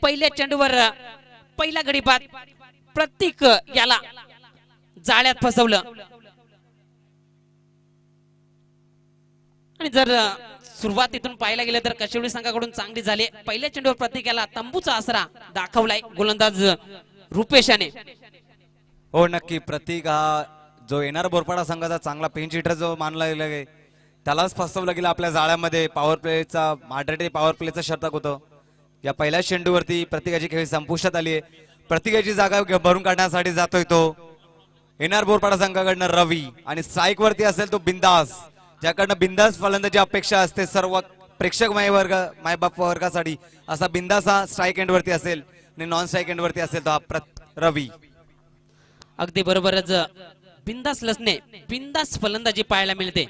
पहिल्या चेंडूवर पहिला गडी बाद प्रतीक याला जाळ्यात फसवलं आणि जर सुरुवातीतून पाहायला गेलं तर कशिवडी संघाकडून चांगली झाली। पहिल्या चेंडूवर प्रतीक याला तंबूचा आसरा दाखवलाय गोलंदाज रुपेशाने। हो नक्की, प्रतीक हा जो येणार बोरपाडा संघाचा चांगला पिंच हिटर जो मानला गेला त्यालाच फसवलं गेलं आपल्या जाळ्यामध्ये। पॉवर प्लेचा मॉडरेट पॉवर प्लेचा शतक होतं। या पहिल्या चेंडूवरती प्रतीकाची खेळी संपुष्टात आली आहे। प्रतीकाची जागा भरून काढण्यासाठी जातोय तो येणार बोरपाडा संघाकडनं रवी आणि स्ट्राईक वरती असेल तो बिंदास, ज्याकडनं बिंदास फलंदाजी अपेक्षा असते सर्व प्रेक्षक मायबाप वर्गासाठी। असा बिंदास हा स्ट्राईक एंड वरती असेल आणि नॉन स्ट्राईक एंड वरती असेल तो हा रवी। अगदी बरोबरच, बिंदास लसणे बिंदास फलंदाजी पाहायला मिळते।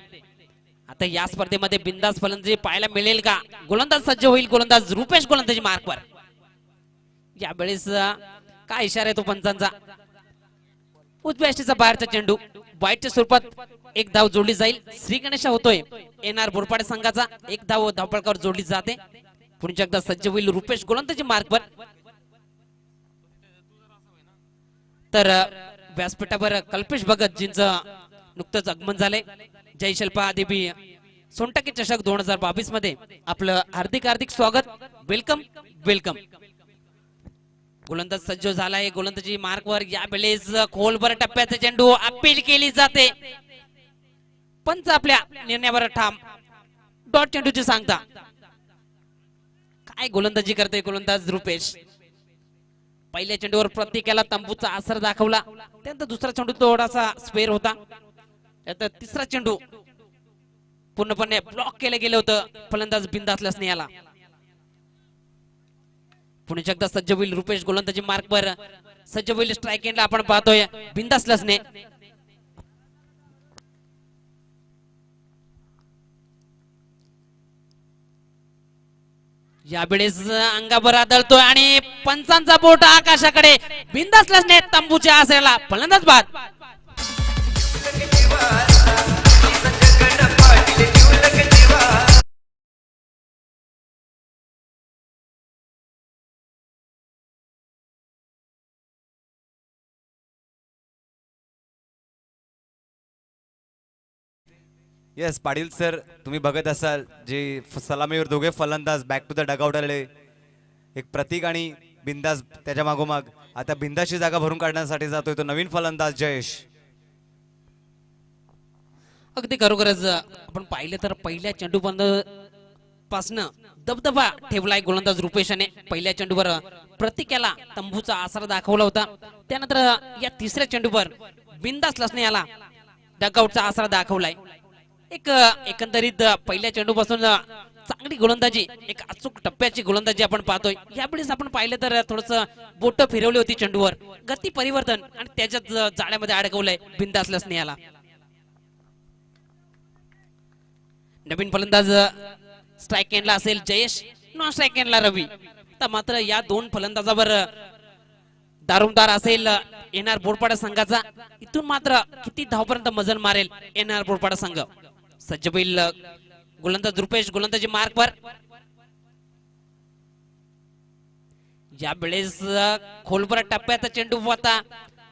आता या स्पर्धेमध्ये बिंदास फलंदाजी पाहायला मिळेल का? गोलंदाज सज्ज होईल, गोलंदाज रुपेश गोलंदाजी मार्कवर। यावेळेस काय इशारा आहे तो पंचांचा? उजव्या यष्टीचा बाहेरचा चेंडू वाईटच्या स्वरूपात एक धाव जोडली जाईल। श्री गणेशा होतोय येणार बोरपाडा संघाचा, एक धाव धावपळकावर जोडली जाते। पुढच्या एकदा सज्ज होईल रुपेश गोलंदाजी मार्कवर। तर व्यासपीठावर कल्पेश भगतजींचं नुकतंच आगमन झाले। जय शिल्पा देवी सोनटक्के चषक 2022 मध्ये आपलं हार्दिक हार्दिक स्वागत, वेलकम वेलकम। गोलंदाज सज्ज झालाय गोलंदाजी मार्कवर। यावेळेस खोलवर टप्प्याचा चेंडू अपील केली जाते, पंच आपल्या निर्णयावर ठाम। डॉट चेंडूची सांगता काय गोलंदाजी करते गोलंदाज रुपेश। पहिल्या चेंडूवर प्रत्येकाला तंबूचा आसरा दाखवला, त्यानंतर दुसरा चेंडू थोडासा स्पेअर होता, त्यानंतर तिसरा चेंडू पूर्णपणे ब्लॉक केलं गेलं होतं फलंदाज बिंदास लसणे याला। पुणे एकदा सज्ज होईल रुपेश गोलंदाजी मार्कवर, सज्ज होईल स्ट्राईक एंडला आपण पाहतोय बिंदास लसणे। यावेळेस अंगावर आदळतोय आणि पंचांचा बोट आकाशाकडे, बिंदास लसणे तंबूच्या आसऱ्याला, फलंदाज बाद। येस पाटील सर, तुम्ही बघत असाल जे सलामीवर दोघे फलंदाज बॅक टू द डगआउट आले, एक प्रतीक आणि बिंदास त्याच्या मागोमाग। आता बिंदासची जागा भरून काढण्यासाठी जातोय तो नवीन फलंदाज जयेश। अगदी खरोखरच आपण पाहिलं तर पहिल्या चेंडू बंद पासन दबदबा ठेवलाय गोलंदाज रुपेशाने। पहिल्या चेंडूवर प्रतीकाला तंबूचा आसरा दाखवला होता, त्यानंतर या तिसऱ्या चेंडूवर बिंदास लसणे याला डगआउटचा आसरा दाखवलाय। एक एकंदरीत पहिल्या चेंडू पासून चांगली गोलंदाजी, एक अचूक टप्प्याची गोलंदाजी आपण पाहतोय। यावेळेस आपण पाहिलं तर थोडस बोट फिरवली होती चेंडूवर, गती परिवर्तन आणि त्याच्यात जाळ्यामध्ये अडकवलंय बिंदास लसणे याला। नवीन फलंदाज स्ट्राईक एंडला असेल जयेश, नॉन स्ट्राईक एंडला रवी। तर मात्र या दोन फलंदाजावर दारोमदार असेल येणार बोरपाडा संघाचा। इथून मात्र किती धावपर्यंत मजल मारेल येणार बोरपाडा संघ। सज्ज होईल गोलंदाज रुपेश गोलंदाजी मार्कवर। यावेळेस खोलवर टप्प्याचा चेंडू होता,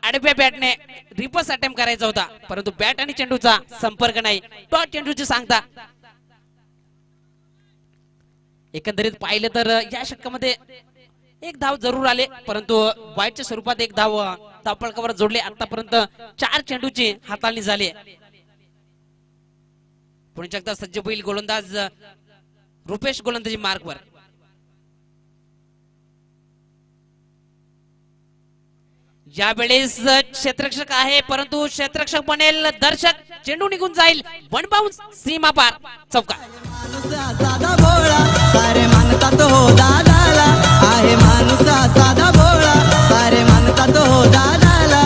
आडव्या बॅटने रिव्हर्स अटेम्प्ट करायचा होता, परंतु बॅट आणि चेंडूचा संपर्क नाही। डॉट चेंडूची सांगता एकंदरीत पाहिलं तर या षटकामध्ये एक धाव जरूर आले, परंतु वाईटच्या स्वरूपात एक धाव धावपळकावर जोडले। आतापर्यंत 4 चेंडूची हाताळणी झाली। पुणे एकदा सज्ज होईल गोलंदाज रुपेश गोलंदाजी मार्कवर। यावेळेस क्षेत्ररक्षक आहे, परंतु क्षेत्ररक्षक बनेल दर्शक, चेंडू निघून जाईल, वन बाउन्स सीमा पार, चौका। साधा भोळा सारे मानतात हो दादाला, आहे माणूस साधा भोळा सारे मानतात हो दादाला।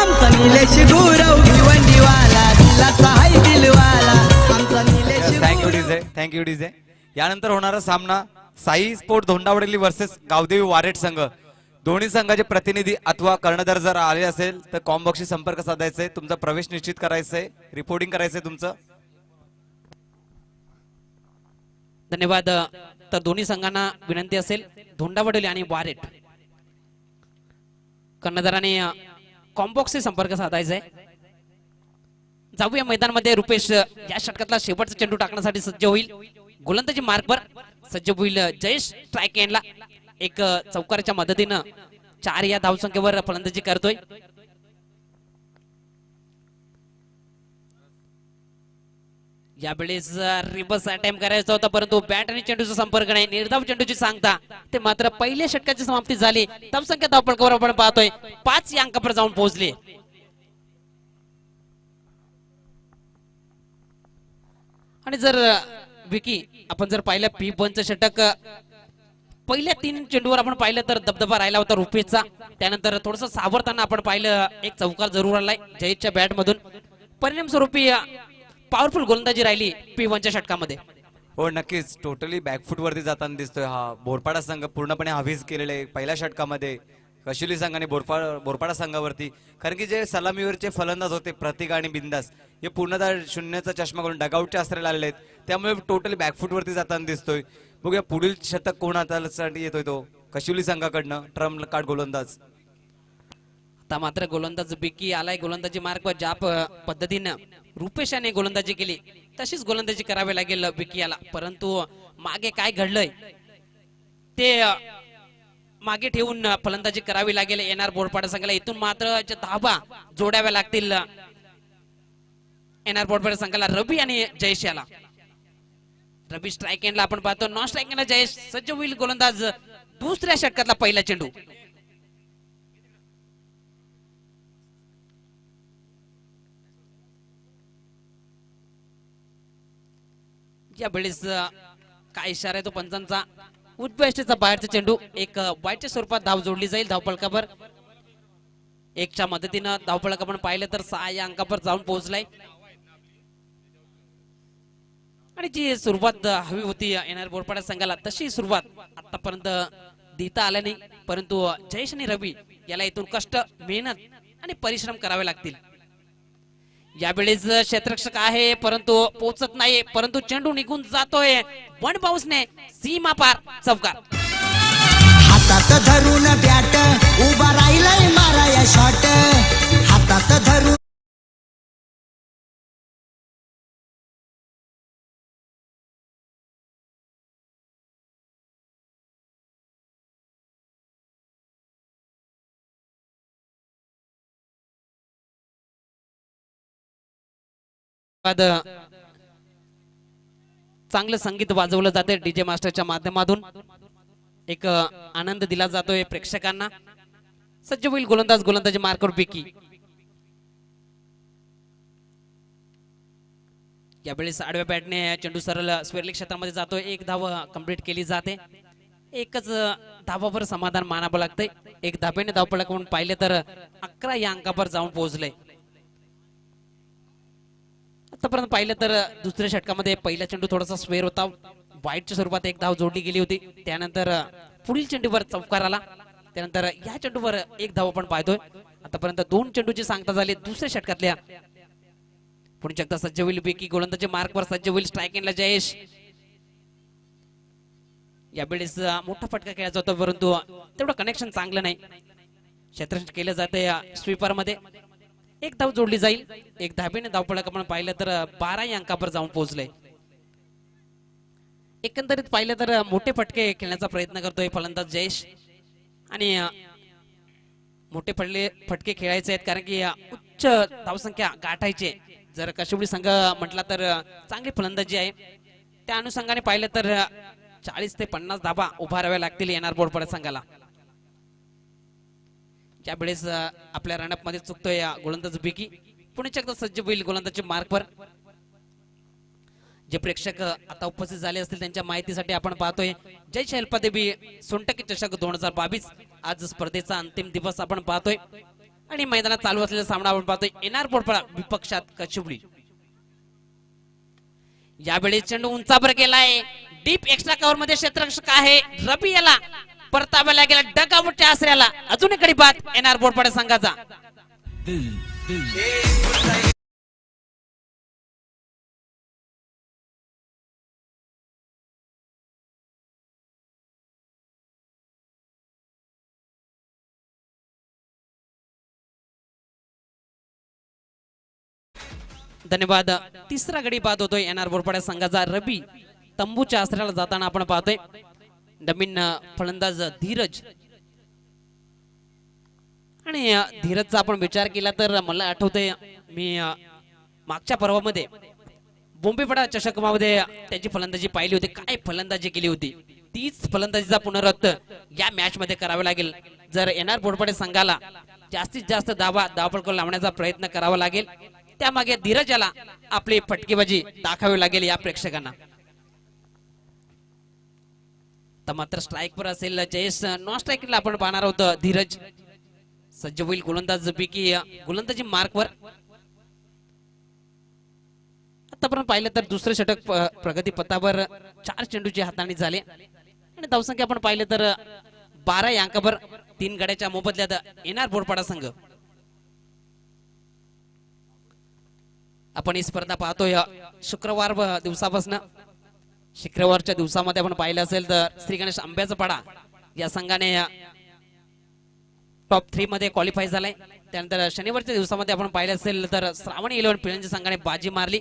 आमचा निलेश गुरव भिवंडीवाला, दिलाचा हाय दिलवाला, आमचा निलेश। Thank you DJ. यानंतर होणारा सामना साई स्पोर्ट धोंडावडेली वर्सेस गावदेवी वारेट संघ। दोन्ही संघाचे प्रतिनिधी अथवा कर्णधार जर आले असेल तर कॉम्बॉक्सशी संपर्क साधायचा आहे, तुमचा प्रवेश निश्चित करायचा आहे, रिपोर्टिंग करायचंय तुमचं। धन्यवाद। तर दोन्ही संघांना विनंती असेल धोंडावडोली आणि वारेट कर्णधाराने कॉम्बॉक्सशी संपर्क साधायचा आहे. जाऊया मैदानामध्ये. रुपेश या षटकातला शेवटचा चेंडू टाकण्यासाठी सज्ज होईल. गोलंदाजी मार्कवर सज्ज होईल जयेश. स्ट्राईक एंडला एक चौकाराच्या मदतीनं 4 या धावसंख्येवर फलंदाजी करतोय. यावेळेस रिवर्स अटेम्प्ट करायचा होता परंतु बॅट आणि चेंडूचा संपर्क नाही. निर्धाव चेंडूची सांगता ते मात्र पहिल्या षटकाची समाप्ती झाली. धावसंख्या धावपळकावर आपण पाहतोय 5 या अंकावर जाऊन पोहोचले. आणि जर विकी आपण जर पाहिलं P1चं षटक पहिल्या 3 चेंडूवर आपण पाहिलं तर दबदबा राहिला होता रुपेशचा. त्यानंतर थोडस सावरताना आपण पाहिलं एक चौकार जरूर आलाय जयेशच्या बॅट मधून. परिणाम स्वरूपी पॉवरफुल गोलंदाजी राहिली P1च्या षटकामध्ये. हो नक्कीच टोटली बॅकफूट वरती जाताना दिसतोय हा बोरपाडा संघ. पूर्णपणे हवीज केलेले आहे पहिल्या षटकामध्ये कशिली संघाने बोरपाडा संघावरती. कारण की जे सलामीवरचे फलंदाज होते प्रतीक आणि बिंदास हे पूर्णतः शून्याचा चष्मा करून डगआउटच्या आश्रयाला आलेले आहेत. त्यामुळे टोटली बॅकफूट वरती जाताना दिसतोय. बघूया पुढील शतक कोण हातासाठी येतोय तो कशिली संघाकडनं ट्रम्प कार्ड गोलंदाज. आता मात्र गोलंदाज बिकी आलाय गोलंदाजी मार्ग. ज्या पद्धतीनं रुपेशाने गोलंदाजी केली तशीच गोलंदाजी करावी लागेल बिकी याला. परंतु मागे काय घडलंय ते मागे ठेवून फलंदाजी करावी लागेल येणार बोरपाडा संघाला. इथून मात्र धाबा जोडाव्या लागतील येणार बोरपाडा संघाला. रवी आणि जयेश याला. रवी स्ट्राईक एंडला आपण पाहतो. नॉन स्ट्राईक एंडला जयेश. सज्ज होईल गोलंदाज. दुसऱ्या षटकातला पहिला चेंडू. या वेळेस काय इशारा आहे तो पंचांचा. उजव्या यष्टीचा बाहेरचा चेंडू. एक वाईटच्या स्वरूपात धाव जोडली जाईल धावफलकावर. 1च्या मदतीनं धावफलक आपण पाहिलं तर 6 या अंकावर जाऊन पोहोचलाय. आणि जी सुरुवात हवी होती येणार बोरपाडा संघाला तशी सुरुवात आतापर्यंत देता आल्या नाही. परंतु जयेश आणि रवी याला इथून कष्ट मेहनत आणि परिश्रम करावे लागतील. यावेळेस क्षेत्ररक्षक आहे परंतु पोहोचत नाही. परंतु चेंडू निघून जातोय. वन बाउन्सने सीमा पार चौकार. हातात धरून बॅट उभा राहिलाय माराया शॉट. हातात धरून चांगलं संगीत वाजवलं जाते डीजे मास्टरच्या माध्यमातून. एक आनंद दिला जातोय प्रेक्षकांना. सज्ज होईल गोलंदाज. गोलंदाजी मार्कवर बिकी. यावेळेस आडव्या बॅटने चेंडू सरळ स्क्वेअर लेग क्षेत्रामध्ये जातोय. 1 धाव कंप्लीट केली जाते. एकच धावावर समाधान मानावं लागतंय. 1 धाब्याने धावपळक म्हणून पाहिले तर 11 या अंकावर जाऊन पोहोचले. आतापर्यंत पाहिलं तर दुसऱ्या षटकामध्ये पहिला चेंडू थोडासा स्क्वेअर होता. वाईटच्या स्वरूपात 1 धाव जोडली गेली होती. त्यानंतर पुढील चेंडूवर चौकार आला. त्यानंतर या चेंडूवर 1 धाव आपण पाहतोय. आतापर्यंत 2 चेंडूची सांगता झाली दुसऱ्या षटकातल्या. पुढे एकदा सज्ज होईल बिकी. गोलंदाजी मार्कवर सज्ज होईल. स्ट्राईक एंडला जयेश. यावेळेस मोठा फटका खेळायचा होता परंतु तेवढं कनेक्शन चांगलं नाही. क्षेत्ररक्षण केलं जाते स्वीपर मध्ये. 1 धाव जोडली जाईल. 1 धाब्याने धावपळक आपण पाहिलं तर 12 या अंकावर जाऊन पोहोचले. एकंदरीत पाहिलं तर मोठे फटके खेळण्याचा प्रयत्न करतोय फलंदाज जयेश. आणि मोठे फटके खेळायचे आहेत कारण की उच्च धावसंख्या गाठायचे. जर कशिवडी संघ म्हटला तर चांगली फलंदाजी आहे. त्या अनुषंगाने पाहिलं तर 40 ते 50 धाबा उभाराव्या लागतील येणार बोरपाडा संघाला. त्यावेळेस आपल्या रनअप मध्ये चुकतोय गोलंदाज बिकी. पुणे एकदा सज्ज होईल गोलंदाजी मार्कवर. जे प्रेक्षक आता उपस्थित झाले असतील त्यांच्या माहितीसाठी आपण पाहतोय जय शैलपादेवी सोनटक्के चषक 2022 आज स्पर्धेचा अंतिम दिवस आपण पाहतोय. आणि मैदानात चालू असलेला सामना आपण पाहतोय येणार बोरपाडा विपक्षात कचिवली. यावेळी चेंडू उंचावर गेलाय. डीप एक्स्ट्रा कव्हर मध्ये क्षेत्ररक्षक आहे रवी याला परताव्याला गेला डगआउटच्या आश्रयाला. अजून एक गडी बाद येणार बोरपाडा संघाचा. धन्यवाद. तिसरा गडी बाद होतोय एनआर बोरपाडा संघाचा रबी. तंबूच्या आसऱ्याला जाताना आपण पाहतोय नवीन फलंदाज धीरज. आणि धीरजचा आपण विचार केला तर मला आठवतंय मी मागच्या पर्वामध्ये बोंबेपाडा चषकमध्ये त्याची फलंदाजी पाहिली होती. काय फलंदाजी केली होती. तीच फलंदाजीचा पुनरावृत्त या मॅच मध्ये करावा लागेल जर एनआर बोरपाडे संघाला जास्तीत जास्त धावफलक लावण्याचा प्रयत्न करावा लागेल. त्यामागे धीरज याला आपली फटकेबाजी दाखवावी लागेल या प्रेक्षकांना. तर मात्र स्ट्राईकवर असेल जयेश. नॉन स्ट्राईकला आपण पाहणार आहोत धीरज. सज्ज होईल गोलंदाज पैकी गोलंदाजी मार्कवर. आतापर्यंत पाहिलं तर दुसरे षटक प्रगती पथावर 4 चेंडूची हाताळणी झाली आणि धावसंख्या आपण पाहिलं तर 12 या अंकावर 3 गड्याच्या मोबदल्यात एनआर बोरपाडा संघ. आपण ही स्पर्धा पाहतोय शुक्रवार दिवसापासून. शुक्रवारच्या दिवसामध्ये आपण पाहिलं असेल तर श्री गणेश आंब्याचा पाडा या संघाने टॉप 3 मध्ये क्वालिफाय झालाय. त्यानंतर शनिवारच्या दिवसामध्ये आपण पाहिलं असेल तर श्रावणी 11 पिळंजी संघाने बाजी मारली,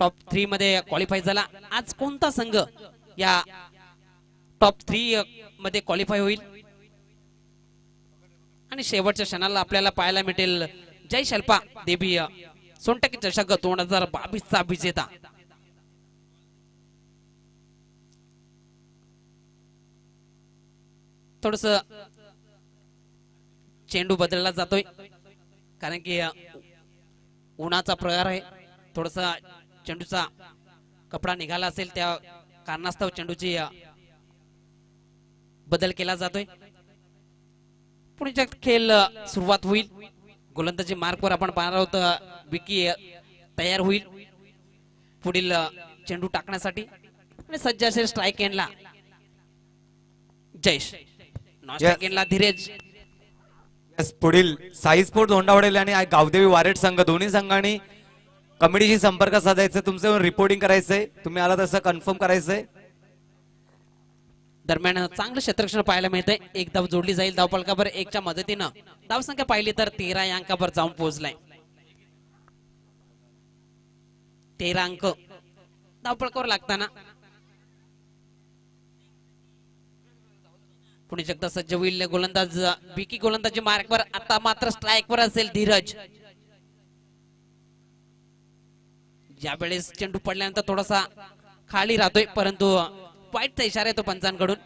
टॉप 3 मध्ये क्वालिफाय झाला. आज कोणता संघ या टॉप 3 मध्ये क्वालिफाय होईल आणि शेवटच्या क्षणाला आपल्याला पाहायला मिळेल जय शिल्पा देवी सोनटक्के चषक 2022 चा विजेता. थोडस चेंडू बदलला जातोय कारण की उन्हाचा प्रकार आहे. थोडासा चेंडूचा कपडा निघाला असेल त्या कारणास्तव चेंडूची बदल केला जातोय. पुढे खेळ सुरुवात होईल. गोलंदाजी मार्कवर आपण पाहणार आहोत विकी तयार होईल पुढील चेंडू टाकण्यासाठी आणि सज्ज असेल स्ट्राईक एंडला जयेश. नॉन स्ट्राईक एंडला धीरज. पुढील साई स्पोर्ट धोंडावडेल आणि गावदेवी वारेट संघ दोन्ही संघांनी कमिटीशी संपर्क साधायचा. तुमचं रिपोर्टिंग करायचंय. तुम्ही आला तसं कन्फर्म करायचंय. दरम्यान चांगलं क्षेत्ररक्षण पाहायला मिळतंय. एक धाव जोडली जाईल धावफलकावर 1 च्या मदतीनं. धावसंख्या पाहिली तर 13 या अंकावर जाऊन पोहोचलाय. 13 अंक धावफलकावर लागताना पुणे एकदा सज्ज होईल गोलंदाज विकी. गोलंदाजी मार्कवर. आता मात्र स्ट्राईकवर असेल धीरज. ज्यावेळेस चेंडू पडल्यानंतर थोडासा खाली राहतोय परंतु वाईटचा इशारा येतो पंचांकडून.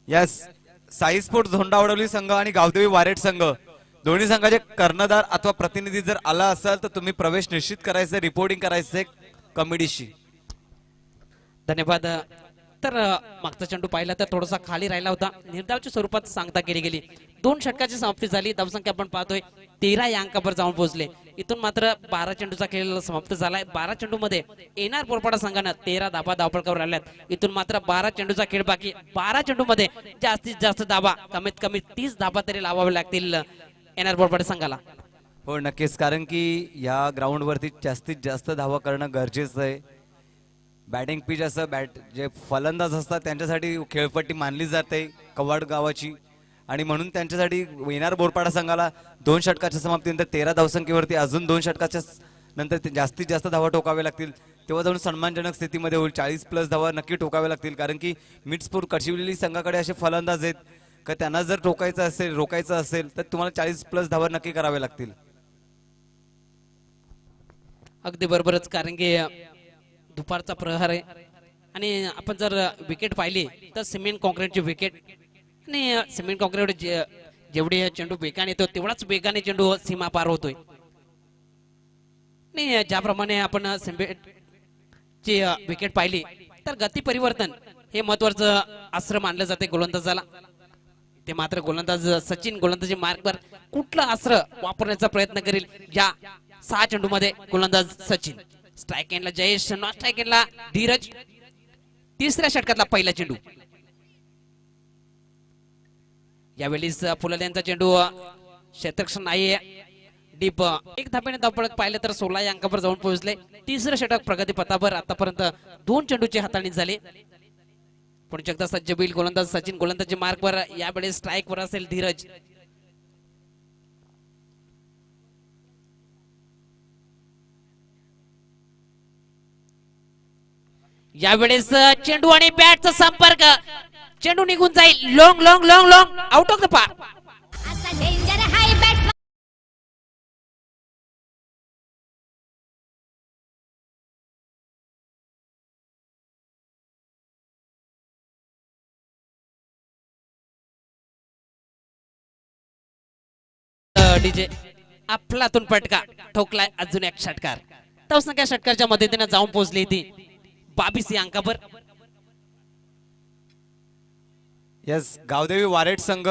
यस साई स्पोर्ट धोंडावडवली संघ आणि गावदेवी वारेट संघ दोन्ही संघाचे कर्णधार अथवा प्रतिनिधी जर आला असेल तर तुम्ही प्रवेश निश्चित करायचे, रिपोर्टिंग करायचे कमिटीशी. धन्यवाद. तर मागचा चेंडू पाहिला तर थोडासा खाली राहिला होता. निर्धावच्या स्वरूपात सांगता केली गेली. 2 षटकाची समाप्ती झाली. धावसंख्या आपण पाहतोय 13 या अंकावर जाऊन पोहोचले. इथून मात्र 12 चेंडूचा खेळ समाप्त झालाय. 12 चेंडू मध्ये एनआर बोरपाडा संघानं 13 धाबा धावफलकावर आल्यात. इथून मात्र 12 चेंडूचा खेळ बाकी. 12 चेंडू मध्ये जास्तीत जास्त धाबा कमीत कमी 30 धाबा तरी लावावे लागतील एनआर बोरपाडा संघाला. हो नक्कीच, कारण की या ग्राउंड वरती जास्तीत जास्त धावा करणं गरजेचं आहे. बॅटिंग पिच असं जे फलंदाज असतात त्यांच्यासाठी खेळपट्टी मानली जाते कवाड गावाची आणि म्हणून त्यांच्यासाठी एनआर बोरपाडा संघाला 2 षटकाच्या समाप्तीनंतर 13 धावसंख्येवरती अजून 2 षटकाच्या नंतर जास्तीत जास्त धावा ठोकावे लागतील. तेव्हा जाऊन सन्मानजनक स्थितीमध्ये होईल. 40+ धावा नक्की ठोकावे लागतील कारण की मिडस्पूर कचिवलेली संघाकडे असे फलंदाज आहेत का त्यांना जर ठोकायचं असेल रोखायचं असेल तर तुम्हाला 40+ धावा नक्की करावे लागतील. अगदी बरोबरच, कारण की दुपारचा प्रहार आहे आणि आपण जर विकेट पाहिली तर सिमेंट कॉन्क्रीटची विकेट आणि सिमेंट कॉन्क्रीट जेवढे चेंडू वेगाने येतो तेवढाच वेगाने चेंडू सीमा पार होतोय. आणि ज्याप्रमाणे आपण सिमेंटची विकेट पाहिली तर गती परिवर्तन हे महत्वाचं अस्त्र मानलं जाते गोलंदाजाला. ते मात्र गोलंदाज सचिन गोलंदाजी मार्कवर कुठलं अस्त्र वापरण्याचा प्रयत्न करेल या 6 चेंडू मध्ये गोलंदाज सचिन. स्ट्राईक एंडला जयेश. नॉन स्ट्राईक एंडला धीरज. तिसऱ्या षटकातला पहिला चेंडू. यावेळेस फुलले यांचा चेंडू क्षेत्ररक्षण नाहीये. डीप 1 धाब्याने धावफलक पाहिलं तर 16 या अंकावर जाऊन पोहोचले. तिसरं षटक प्रगती पथावर. आतापर्यंत 2 चेंडूची हाताळणी झाली. पुढच्या एकदा सज्ज होईल गोलंदाज सचिन, गोलंदाजी मार्कवर यावेळेस स्ट्राईकवर असेल धीरज. यावेळेस चेंडू आणि बॅटचा संपर्क, चेंडू निघून जाईल. Long long long long out of the park. असा डेंजर हाय बॅट्समन डीजे आपलातून फटका ठोकलाय, अजून एक षटकार. धावसंख्या षटकारच्या मदतीने जाऊन पोहोचली ती 22 या अंकावर. यस, गावदेवी वारेट संघ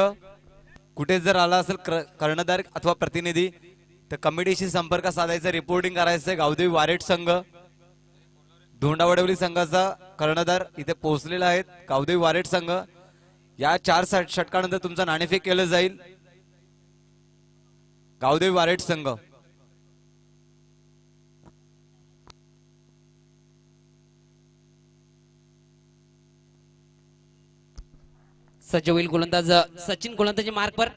कुठे जर आला असेल कर्णधार अथवा प्रतिनिधी तर कमिटीशी संपर्क साधायचा, रिपोर्टिंग करायचं. गावदेवी वारेट संघ धोंडावडवली संघाचा कर्णधार इथे पोहोचलेला आहे. गावदेवी वारेट संघ या 4 षटकानंतर तुमचं नाणेफेक केलं जाईल. गावदेवी वारेट संघ सज्ज होईल गोलंदाज सचिन, गोलंदाजी मार्कवर.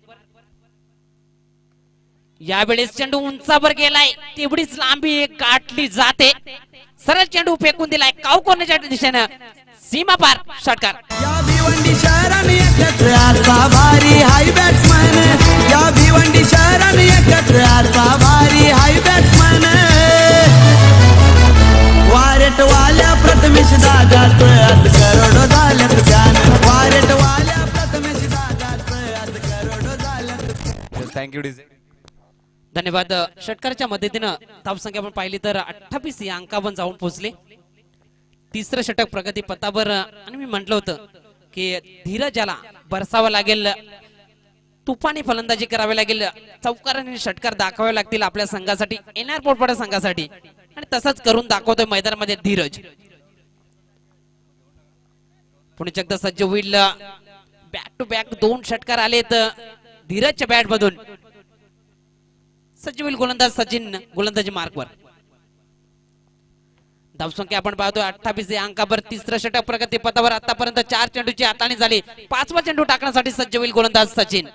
यावेळेस चेंडू उंचावर गेलाय, तेवढीच लांबी गाठली जाते. सरळ चेंडू फेकून दिलाय काऊ कोणाच्या दिशेनं, सीमा पार षटकार. या भिवंडी शहराने एकत्र असा भारी हाय बॅट्समन, या भिवंडी शहराने एकत्र असा भारी हाय बॅट्समन. वारेट वाल्या प्रथमेश दादाचं आज करोडो झाल्यात ध्यान, वारेट वाल्या प्रथमेश दादाचं आज करोडो झाल्यात. Thank you DJ. धन्यवाद. षटकारच्या मदतीनं धावसंख्या आपण पाहिली तर 28 या अंकावर जाऊन पोहोचले. तिसरं षटक प्रगती पथावर. आणि मी म्हटलं होतं की धीरजाला बरसावं लागेल, तुफानी फलंदाजी करावी लागेल, चौकार आणि षटकार दाखवावे लागतील आपल्या संघासाठी, एनआर पोटपाडा संघासाठी. आणि तसंच करून दाखवतोय मैदानामध्ये धीरज. पुणे एकदा सज्ज होईल. बॅक टू बॅक 2 षटकार आलेत धीरजच्या बॅट मधून. सज्ज होईल गोलंदाज सचिन, गोलंदाजी मार्कवर. धावसंख्या आपण पाहतोय 28 या अंकावर. तिसरं षटक प्रगती पथावर. आतापर्यंत 4 चेंडूची हाताळणी झाली. 5वा चेंडू टाकण्यासाठी सज्ज होईल गोलंदाज सचिन.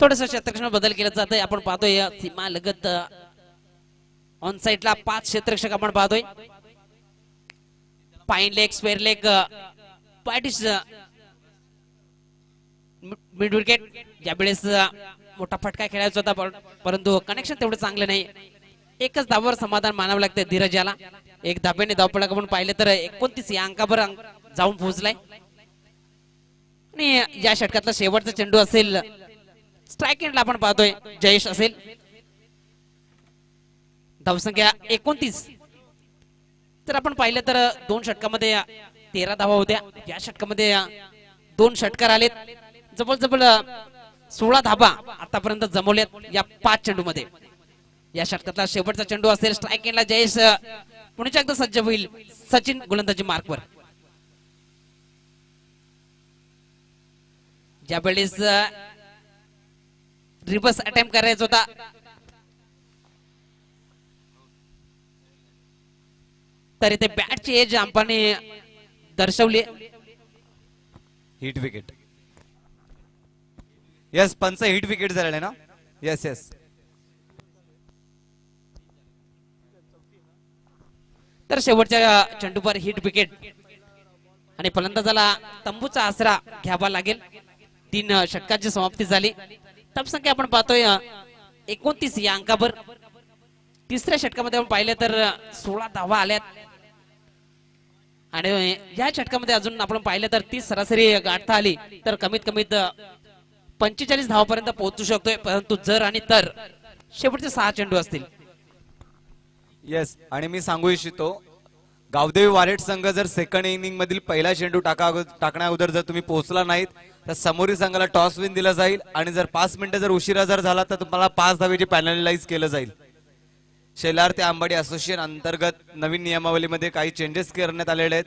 थोडस क्षेत्ररक्षण बदल केला जात आहे. आपण पाहतोय सीमा लगत ऑन साइडला 5 क्षेत्ररक्षक आपण पाहतोय. पाईन लेग, स्क्वेअर लेग, पार्टिश, मिड विकेट. यावेळेस मोठा फटका खेळायचा होता परंतु कनेक्शन तेवढं चांगलं नाही. एकच धावावर समाधान मानावं लागतं धीरज याला. एक धाब्याने धावपळक आपण पाहिलं तर 29 या अंकावर जाऊन पोहोचलाय. आणि या षटकातला शेवटचा चेंडू असेल, स्ट्राईक एंडला आपण पाहतोय जयेश असेल. धावसंख्या 29. तर आपण पाहिलं तर 2 षटकामध्ये 13 धावा होत्या. या षटकामध्ये 2 षटकार आलेत. जवळजवळ 16 धाबा आतापर्यंत जमवल्यात या 5 चेंडू मध्ये. या षटकातला शेवटचा चेंडू असेल, स्ट्राईक एंडला जयेश. पुण्याच्या एकदा सज्ज होईल सचिन, गोलंदाजी मार्कवर. ज्यावेळेस रिव्हर्स अटेम्प्ट करायचा होता तर इथे बॅटची एज अंपाने दर्शवली. Hit wicket. यस, पंच हिट विकेट झालेलं आहे ना. Yes yes. तर शेवटच्या चेंडूवर हिट विकेट आणि फलंदाजाला तंबूचा आसरा घ्यावा लागेल. 3 षटकांची समाप्ती झाली. धावसंख्या आपण पाहतोय 29 या अंकावर. तिसऱ्या षटकामध्ये आपण पाहिलं तर 16 धावा आल्यात. आणि या षटकामध्ये अजून आपण पाहिलं तर 30 सरासरी गाठता आली तर कमीत कमीत 45 धावापर्यंत पोहोचू शकतोय. परंतु जर आणि तर शेवटचे 6 चेंडू असतील. येस, आणि मी सांगू इच्छितो गावदेवी वारेट संघ जर सेकंड इनिंग मधील पहिला चेंडू टाकण्या अगोदर जर तुम्ही पोहोचला नाहीत तर समोरील संघाला टॉस विन दिला जाईल. आणि जर 5 मिनिटं जर उशिरा जर झाला तर तुम्हाला 5 धावेची पॅनलाइज केलं जाईल. शेलार आंबाडी असोसिएशन अंतर्गत नवीन नियमावलीमध्ये काही चेंजेस करण्यात आलेले आहेत.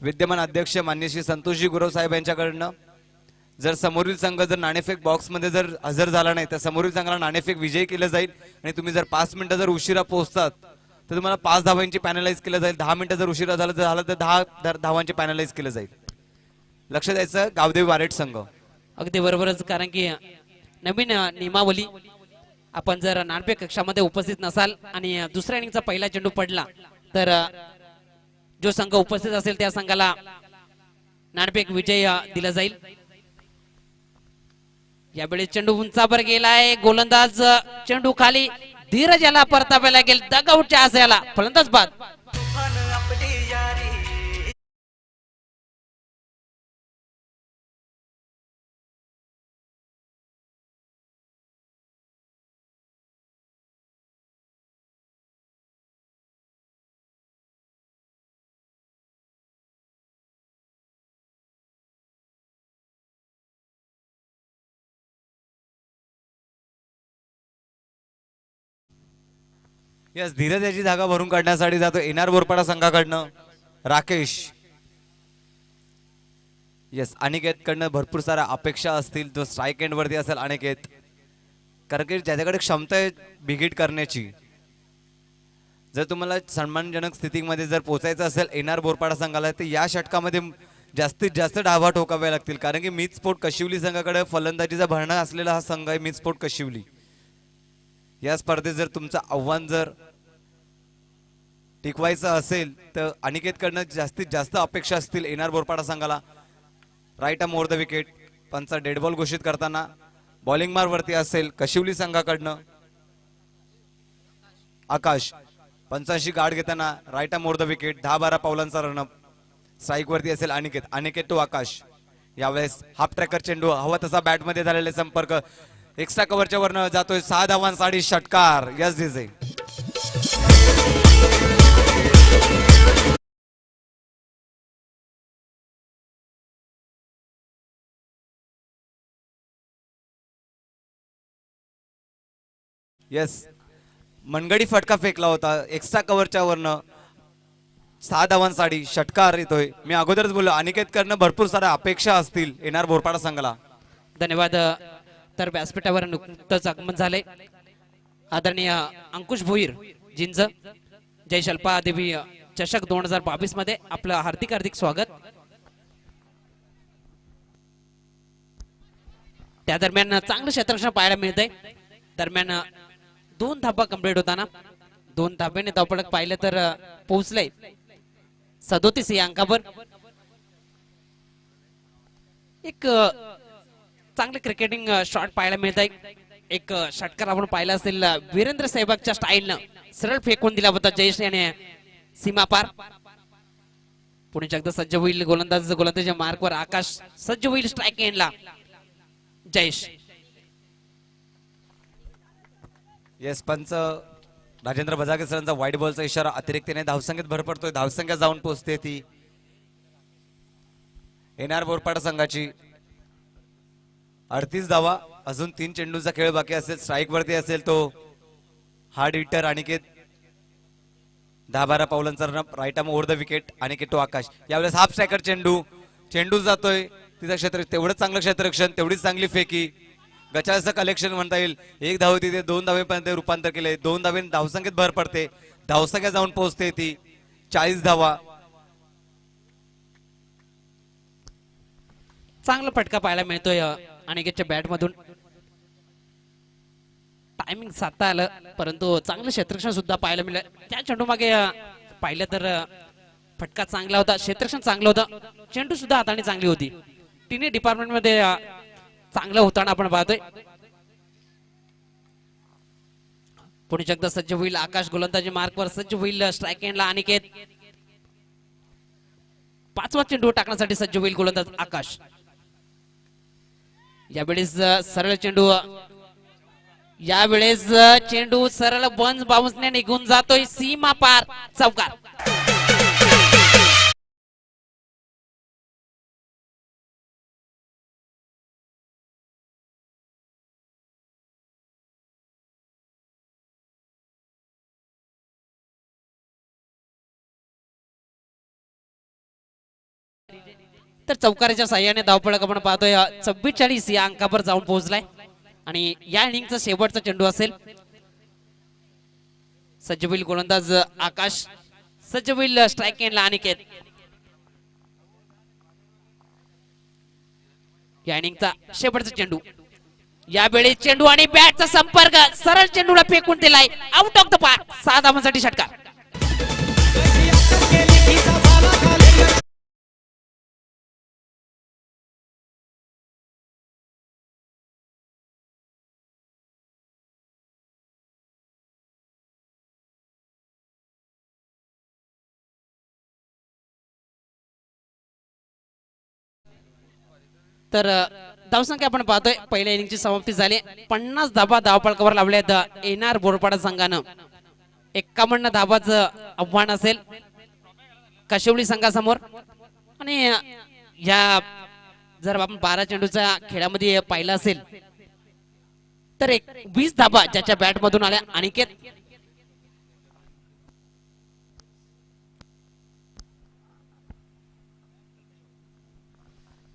विद्यमान अध्यक्ष मान्य श्री संतोषजी गुरव साहेब यांच्याकडनं जर समोरील संघ जर नाणेफेक बॉक्स मध्ये जर हजर झाला नाही तर समोरील संघाला नाणेफेक विजयी केलं जाईल. आणि तुम्ही जर 5 मिनिटं जर उशिरा पोहोचतात तर तुम्हाला 5 धावांची पॅनलाइज केलं जाईल. 10 मिनिटं जर उशिरा झालं तर 10 धावांची पॅनलाइज केलं जाईल. लक्ष द्यायचं गावदेवी वारेट संघ. अगदी बरोबरच, कारण की नवीन नियमावली, आपण जर नाणेफेक कक्षामध्ये उपस्थित नसाल आणि दुसऱ्या इनिंगचा पहिला चेंडू पडला तर जो संघ उपस्थित असेल त्या संघाला नाणेफेक विजय दिला जाईल. यावेळी चेंडू उंचावर गेलाय, गोलंदाज चेंडू खाली, धीरज याला परतावे लागेल, डगआउटच्या आशयाला फलंदाज बाद. यस, धीरज याची जागा भरून काढण्यासाठी जातो एनआर बोरपाडा संघाकडनं राकेश. यस, अनिकेतकडनं भरपूर साऱ्या अपेक्षा असतील. तो स्ट्राईक एंड वरती असेल अनिकेत, कारण की ज्याच्याकडे क्षमता आहे बिगिट करण्याची. जर तुम्हाला सन्मानजनक स्थितीमध्ये जर पोहोचायचं असेल एनआर बोरपाडा संघाला, तर या षटकामध्ये जास्तीत जास्त डावा ठोकावे लागतील. कारण की मित स्पोर्ट कशिवली संघाकडे फलंदाजीचा भरणा असलेला हा संघ आहे, मित स्पोर्ट कशिवली. या स्पर्धेत जर तुमचं आव्हान जर टिकवायचं असेल तर अनिकेतकडनं जास्तीत जास्त अपेक्षा असतील एनआर बोरपाडा संघाला. Right arm over the wicket, पंचा डेड बॉल घोषित करताना बॉलिंग मार वरती असेल कशिवली संघाकडनं आकाश. पंचांशी गार्ड घेताना right arm over the wicket, 10-12 पावलांचा रनअप. स्ट्राईक वरती असेल अनिकेत टू आकाश. यावेळेस हाफ ट्रॅकर चेंडू, हवा तसा बॅट मध्ये झालेले संपर्क, एक्स्ट्रा कव्हरच्या वरनं जातोय, 6 धावांसाठी षटकार. Yes DJ. यस, मनगडी फटका फेकला होता एक्स्ट्रा कव्हरच्या वरनं, 6 धावांसाठी षटकार येतोय. मी अगोदरच बोललो अनिकेतकडनं भरपूर साऱ्या अपेक्षा असतील एनआर बोरपाडा संघाला. धन्यवाद. तर व्यासपीठावर नुकतंच आगमन झाले आदरणीय अंकुश भोईर जिंज. जय शल्पा देवी चषक 2022 मध्ये आपलं हार्दिक हार्दिक स्वागत. त्या दरम्यान चांगलं क्षेत्ररक्षण पाहायला मिळतंय. दरम्यान 2 धाबा कंप्लीट होताना 2 धाब्याने धावपळक पाहिलं तर पोहोचलंय 37 या अंकावर. एक चांगले क्रिकेटिंग शॉट पाहायला मिळत आहे. एक षटकार आपण पाहिला असेल वीरेंद्र सहवागच्या स्टाईलनं सरळ फेकून दिला होता जयेश याने सीमा पार. पुणे एकदा सज्ज होईल गोलंदाजीच्या मार्कवर आकाश, सज्ज होईल स्ट्राईक एंडला जयेश. येस, पंच राजेंद्र बजागे सरांचा वाईट बॉलचा इशारा, अतिरिक्तने धावसंख्येत भर पडतोय, धावसंख्या जाऊन पोहोचते ती एनआर बोरपाडा संघाची 38 धावा. अजून 3 चेंडूचा खेळ बाकी असेल. स्ट्राईक वरती असेल तो हार्ड हिटर अनिकेत, 10-12 पावलांचा run up, right arm over the wicket Aniket to Akash. यावेळेस हाफ स्ट्रायकर चेंडू जातोय तिथं क्षेत्र, तेवढं चांगलं क्षेत्ररक्षण, तेवढीच चांगली फेकी, गचाचं कलेक्शन म्हणता येईल. 1 धाव तिथे 2 धावेपर्यंत रूपांतर केले. 2 धावेने धावसंख्येत भर पडते, धावसंख्या जाऊन पोहोचते ती 40 धावा. चांगला फटका पाहायला मिळतोय अनिकेतच्या बॅट मधून. टायमिंग साधता आलं, परंतु चांगलं क्षेत्ररक्षण सुद्धा पाहायला मिळालं. त्या चेंडू मागे पाहिलं तर फटका चांगला होता, क्षेत्ररक्षण चांगलं होतं, चेंडू सुद्धा हाताने चांगली होती. तिन्ही डिपार्टमेंट मध्ये चांगलं होताना आपण पाहतोय. पुणे एकदा सज्ज होईल आकाश, गोलंदाजी मार्कवर सज्ज होईल स्ट्राईक एंडला अनिकेत. 5वा चेंडू टाकण्यासाठी सज्ज होईल गोलंदाज आकाश. यावेळेस चेंडू सरळ बंद बाउन्सने निघून जातोय सीमा पार, चौकार. तर चौकाराच्या साह्याने धावपळक आपण पाहतोय 44 या अंकावर जाऊन पोहोचलाय आणि या इनिंगचा शेवटचा चेंडू असेल. सज्ज होईल गोलंदाज आकाश, सज्ज होईल स्ट्राईक एंडला अनिकेत. या इनिंगचा शेवटचा चेंडू, यावेळी चेंडू आणि बॅटचा संपर्क, सरळ चेंडूला फेकून दिलाय, आउट ऑफ द पार्क. 6 धावांसाठी षटकार. तर धावसंख्या आपण पाहतोय पहिल्या इनिंगची समाप्ती झाली. 50 धाबा धावपळकावर लावल्यात एनआर बोरपाडा संघानं. 51 धाबाचं आव्हान असेल काशिवली संघासमोर. आणि या जर आपण 12 चेंडूच्या खेळामध्ये पाहिलं असेल तर 20 धाबा ज्याच्या बॅट मधून आल्या अनिकेत.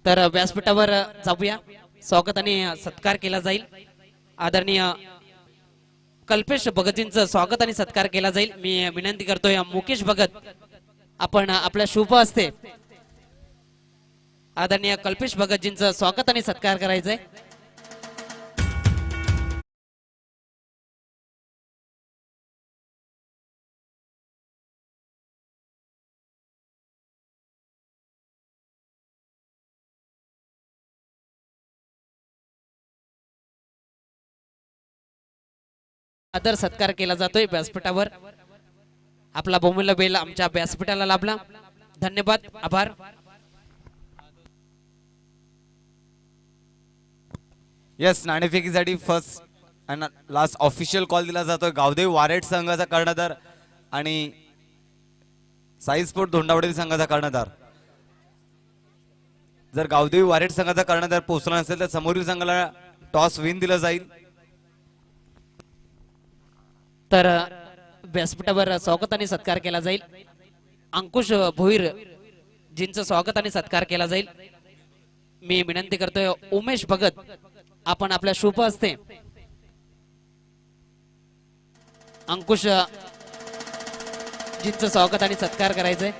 तर व्यासपीठावर जाऊया, स्वागत आणि सत्कार केला जाईल. आदरणीय कल्पेश भगतजींचं स्वागत आणि सत्कार केला जाईल. मी विनंती करतोय मुकेश भगत, आपण आपल्या शुभ हस्ते आदरणीय कल्पेश भगतजींचं स्वागत आणि सत्कार करायचंय. आदर सत्कार केला जातोय व्यासपीठावर. आपला बहुमूल्य वेळ आमच्या व्यासपीठाला लाभला. धन्यवाद, आभार. येस, नाणेफेकीसाठी फर्स्ट आणि लास्ट ऑफिशियल कॉल दिला जातोय गावदेवी वारेट संघाचा कर्णधार आणि साई स्पोर्ट धोंडावडे संघाचा कर्णधार. जर गावदेवी वारेट संघाचा कर्णधार पोहोचला नसेल तर समोरील संघाला टॉस विन दिला जाईल. तर व्यासपीठावर स्वागत आणि सत्कार केला जाईल. अंकुश भोईर जींचं स्वागत आणि सत्कार केला जाईल. मी विनंती करतोय उमेश भगत, आपण आपल्या शुभ हस्ते अंकुश जींचं स्वागत आणि सत्कार करायचंय.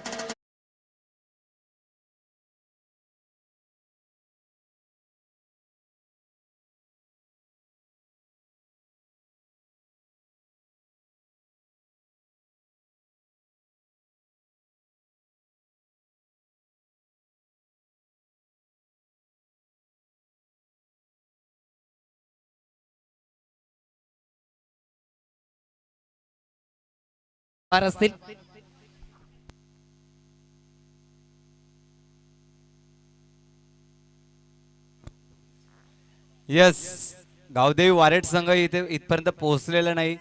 फार असतील. येस, गावदेवी वारेट संघ इथे इथपर्यंत पोहोचलेला नाही.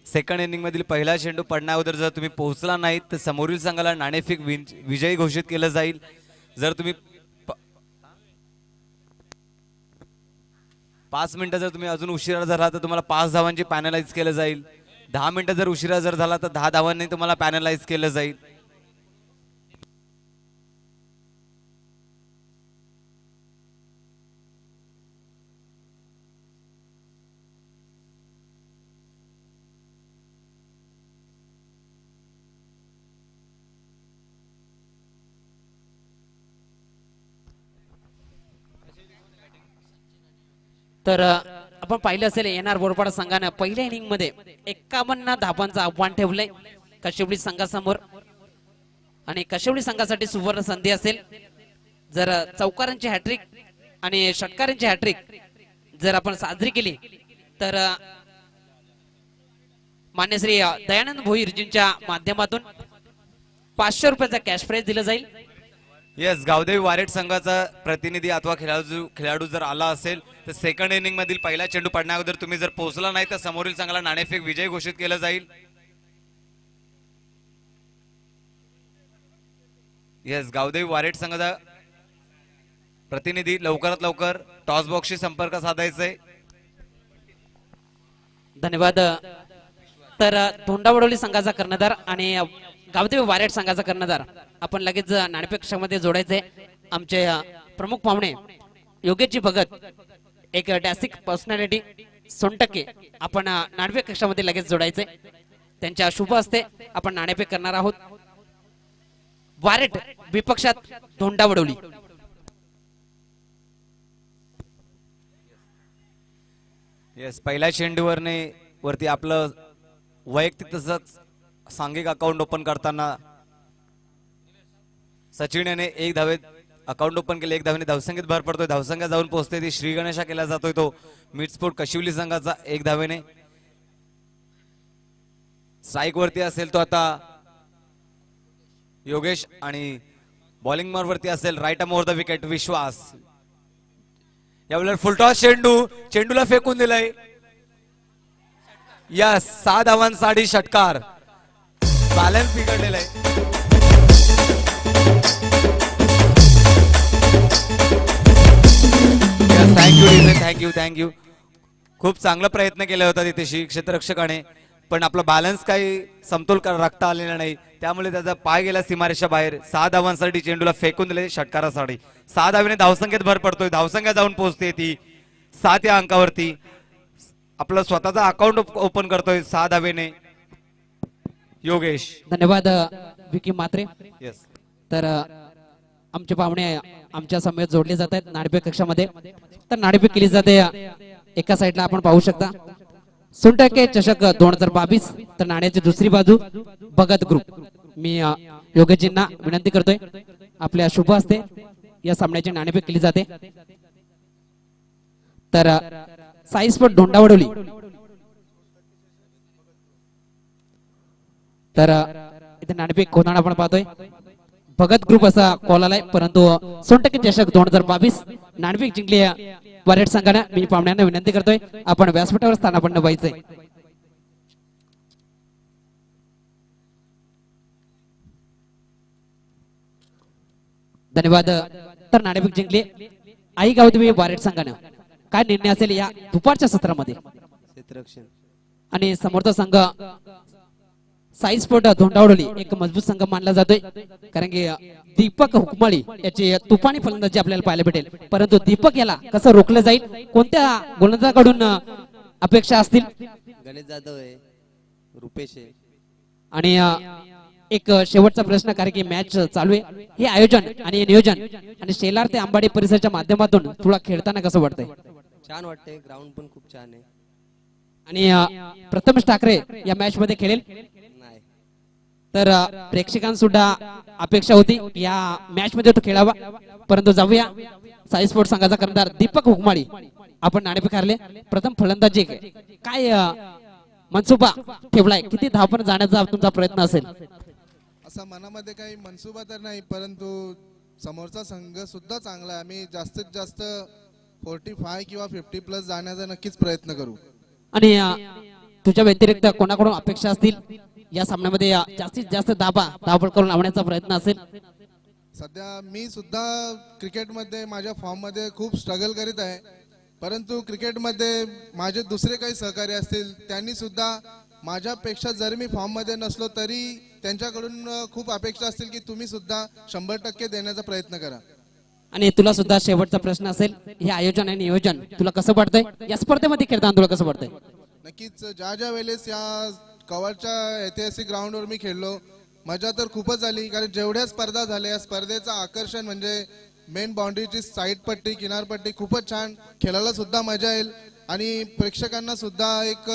सेकंड इनिंग मधील पहिला चेंडू पडण्या अगोदर जर तुम्ही पोहोचला नाहीत तर समोरील संघाला नाणेफेक विजयी घोषित केलं जाईल. जर तुम्ही 5 मिनिटं जर तुम्ही अजून उशिरा झाला तर तुम्हाला 5 धावांची पॅनलाइज केलं जाईल. 10 मिनिटं जर उशिरा जर झाला तर 10 धावांनी तुम्हाला पॅनलाइज केलं जाईल. तर आपण पाहिलं असेल एनआर बोरपाडा संघानं पहिल्या इनिंग मध्ये 51 धावांचं आव्हान ठेवलंय काशिवली संघासमोर. आणि काशिवली संघासाठी सुवर्ण संधी असेल जर चौकारांची हॅट्रिक आणि षटकारांची हॅट्रिक जर आपण साजरी केली तर मान्य श्री दयानंद भोईरजींच्या माध्यमातून 500 रुपयाचा कॅश प्राइज दिलं जाईल. येस, गावदेवी वारेट संघाचा प्रतिनिधी अथवा खेळाडू जर आला असेल तर सेकंड इनिंग मधील पहिला चेंडू पडण्या अगोदर तुम्ही जर पोहोचला नाही तर समोरील संघाला नाणेफेक विजय घोषित केलं जाईल. येस, गावदेवी वारेट संघाचा प्रतिनिधी लवकरात लवकर टॉस बॉक्सशी संपर्क साधायचंय. धन्यवाद. तर धोंडावडोली संघाचा कर्णधार आणि गावदेवी वारेट संघाचा कर्णधार आपण लगेच नाणेफेक कक्षामध्ये जोडायचे. आमचे प्रमुख पाहुणे योगेशजी भगत, एक डॅसिक पर्सनॅलिटी सोनटक्के, आपण नाणेफेक कक्षामध्ये लगेच जोडायचे. त्यांच्या शुभ हस्ते आपण नाणेफेक करणार आहोत. वारेट विपक्षात धोंडा वडवली. येस, पहिल्या चेंडूवरने वरती आपलं वैयक्तिक तसंच सांघिक अकाउंट ओपन करताना सचिन याने एक धावेत अकाउंट ओपन केले. एक धावेने धावसंख्येत भर पडतोय. धावसंख्या जाऊन पोहोचते ती श्री गणेशा केला जातोय तो मिड स्पोर्ट कशिवली संघाचा. एक धावेने स्ट्राईक वरती असेल तो आता योगेश आणि बॉलिंग वरती असेल राईट अमोर द विकेट विश्वास. यावेळेला फुलटॉस चेंडूला फेकून दिलाय. यस, 6 धावांसाठी षटकार. बॅलन्स बिघडलेला आहे. थँक्यू. खूप चांगला प्रयत्न केला होता तिथे क्षेत्ररक्षकाने, पण आपला बॅलन्स काही समतोल राखता आलेला नाही. त्यामुळे त्याचा पाय गेला सीमारेषा बाहेर. 6 धावांसाठी चेंडूला फेकून दिले षटकारासाठी. 6 धावेने धावसंख्येत भर पडतोय. धावसंख्या जाऊन पोहोचते ती 7 या अंकावरती. आपला स्वतःचा अकाउंट ओपन करतोय 6 धावेने योगेश. धन्यवाद विकी मात्रे. येस, तर आमचे पाहुणे आमच्या समेत जोडले जात आहेत नाणेफेक कक्षामध्ये. तर नाणेफेक केली जाते एका साईडला आपण पाहू शकता सुंटके चषक 2022. तर नाण्याची दुसरी बाजू भगत ग्रुप. मी योगेशजींना विनंती करतोय आपल्या शुभ हस्ते या सामन्याची नाणेफेक केली जाते. तर साई स्पोर्ट धोंडा वडवली. तर इथे नाणेफेक होताना आपण पाहतोय भगत ग्रुप असा कॉल आलाय, परंतु सोनटके चषक 2022 नाणेफेक जिंकली वारेट संघाने. मी पाहुण्यांना विनंती करतोय आपण व्यासपीठावर स्थानापन्न व्हायचंय. धन्यवाद. तर नाणेफेक जिंकली आई गावदेवी वारेट संघानं. काय निर्णय असेल या दुपारच्या सत्रामध्ये? आणि समोरचा संघ साई स्पोर्ट धोंडावडोली एक मजबूत संघ मानला जातोय, कारण की दीपक हुकमाळी याची तुफानी फलंदाजी आपल्याला पाहायला भेटेल. परंतु दीपक याला कसं रोखलं जाईल, कोणत्या गोलंदाजाकडून अपेक्षा असतील? गणेश जाधव आहे, रुपेश आहे. आणि एक शेवटचा प्रश्न, कारण की मॅच चालू आहे, हे आयोजन आणि नियोजन आणि शेलार ते आंबाडी परिसरच्या माध्यमातून तुला खेळताना कसं वाटतंय? छान वाटतंय, ग्राउंड पण खूप छान आहे. आणि प्रथमेश ठाकरे या मॅच मध्ये खेळेल. नाही, तर प्रेक्षकांसुद्धा अपेक्षा होती या मॅच मध्ये तो खेळावा, परंतु जाऊया साई स्पोर्ट संघाचा कर्णधार दीपक हुकमाळी आपण नाणेफेक हारले. प्रथम फलंदाजी काय मनसुबा ठेवलाय, किती धावपण जाण्याचा तुमचा प्रयत्न असेल? असा मनामध्ये काही मनसुबा तर नाही, परंतु समोरचा संघ सुद्धा चांगला आहे. आम्ही जास्तीत जास्त 45 किंवा 50+ जाण्याचा नक्कीच प्रयत्न करू. आणि तुझ्या व्यतिरिक्त कोणाकडून अपेक्षा असतील या सामन्यामध्ये जास्तीत जास्त धावपळ करून लावण्याचा प्रयत्न असेल? सध्या मी सुद्धा क्रिकेटमध्ये माझ्या फॉर्ममध्ये खूप स्ट्रगल करीत आहे, परंतु क्रिकेटमध्ये माझे दुसरे काही सहकारी असतील त्यांनी सुद्धा माझ्यापेक्षा जर मी फॉर्ममध्ये नसलो तरी त्यांच्याकडून खूप अपेक्षा असतील की तुम्ही सुद्धा 100% देण्याचा प्रयत्न करा. आणि तुला सुद्धा शेवटचा प्रश्न असेल, हे आयोजन आणि नियोजन तुला कसं वाटतंय? या स्पर्धेमध्ये खेळताना तुला कसं वाटतंय? नक्कीच ज्या वेळेस या कवरच्या ऐतिहासिक ग्राउंडवर मी खेळलो, मजा तर खूपच आली. कारण जेवढ्या स्पर्धा झाल्या या स्पर्धेचं आकर्षण म्हणजे मेन बाउंड्रीची साईड पट्टी, किनारपट्टी खूपच छान. खेळायला सुद्धा मजा येईल आणि प्रेक्षकांना सुद्धा एक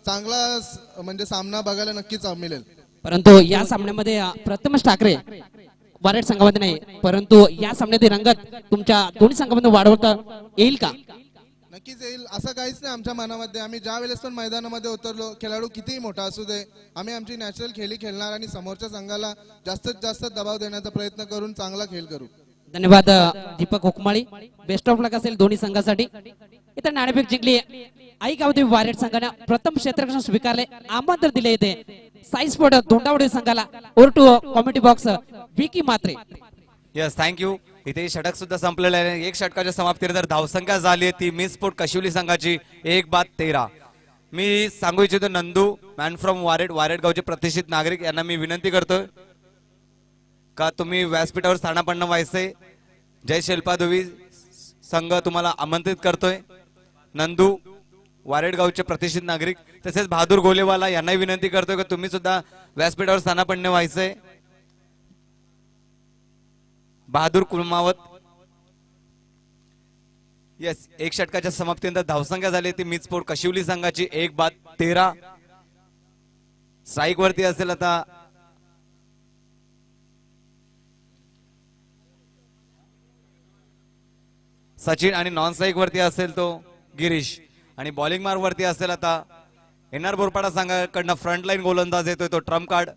चांगला म्हणजे सामना बघायला नक्कीच मिळेल. परंतु या सामन्यामध्ये प्रथमेश ठाकरे वारेट संघामध्ये नाही, परंतु या सामन्यातील रंगत तुमच्या दोन्ही संघामध्ये वाढवता येईल का? नक्कीच येईल, असं काहीच नाही आमच्या मनामध्ये. आम्ही ज्या वेळेस पण मैदानामध्ये उतरलो, खेळाडू कितीही मोठा असू दे, आम्ही आमची नॅचरल खेळी खेळणार आणि समोरच्या संघाला जास्तीत जास्त दबाव देण्याचा प्रयत्न करून चांगला खेळ करू. धन्यवाद दीपक हुकमाळी. बेस्ट ऑफ लक असेल दोन्ही संघासाठी. इतर नाणेफेक जिंकली आई गावदेवी वारेट संघाने. प्रथम क्षेत्ररक्षण स्वीकारले, आमंत्रण दिले येते साई स्पोर्ट धोंडावडी संघाला. Over to comedy box Vicky Matre. Yes, thank you. इथे षटक सुद्धा संपलेलं आहे. एक षटकाच्या समाप्तीनंतर धावसंख्या झाली आहे ती मिस स्पोर्ट कशिवली संघाची 1-13. मी सांगू इच्छितो नंदू मॅन फ्रॉम वारेट गावचे प्रतिष्ठित नागरिक यांना मी विनंती करतोय का तुम्ही व्यासपीठावर स्थानापन्न व्हायचंय. जय शिल्पा देवी संघ तुम्हाला आमंत्रित करतोय. नंदू वारेडगावचे प्रतिष्ठित नागरिक तसेच बहादूर गोलेवाला यांनाही विनंती करतोय की तुम्ही सुद्धा व्यासपीठावर स्थानापन्न व्हायचंय. बहादूर कुमावत. येस, एक षटकाच्या समाप्तीनंतर धावसंख्या झाली ती मितस्फोट कशिवली संघाची 1-13. स्ट्राईक वरती असेल आता सचिन आणि नॉन स्ट्राईक वरती असेल तो गिरीश आणि बॉलिंग मार्क वरती असेल आता एनआर बोरपाडा संघाकडनं फ्रंटलाईन गोलंदाज येतोय तो ट्रम्प कार्ड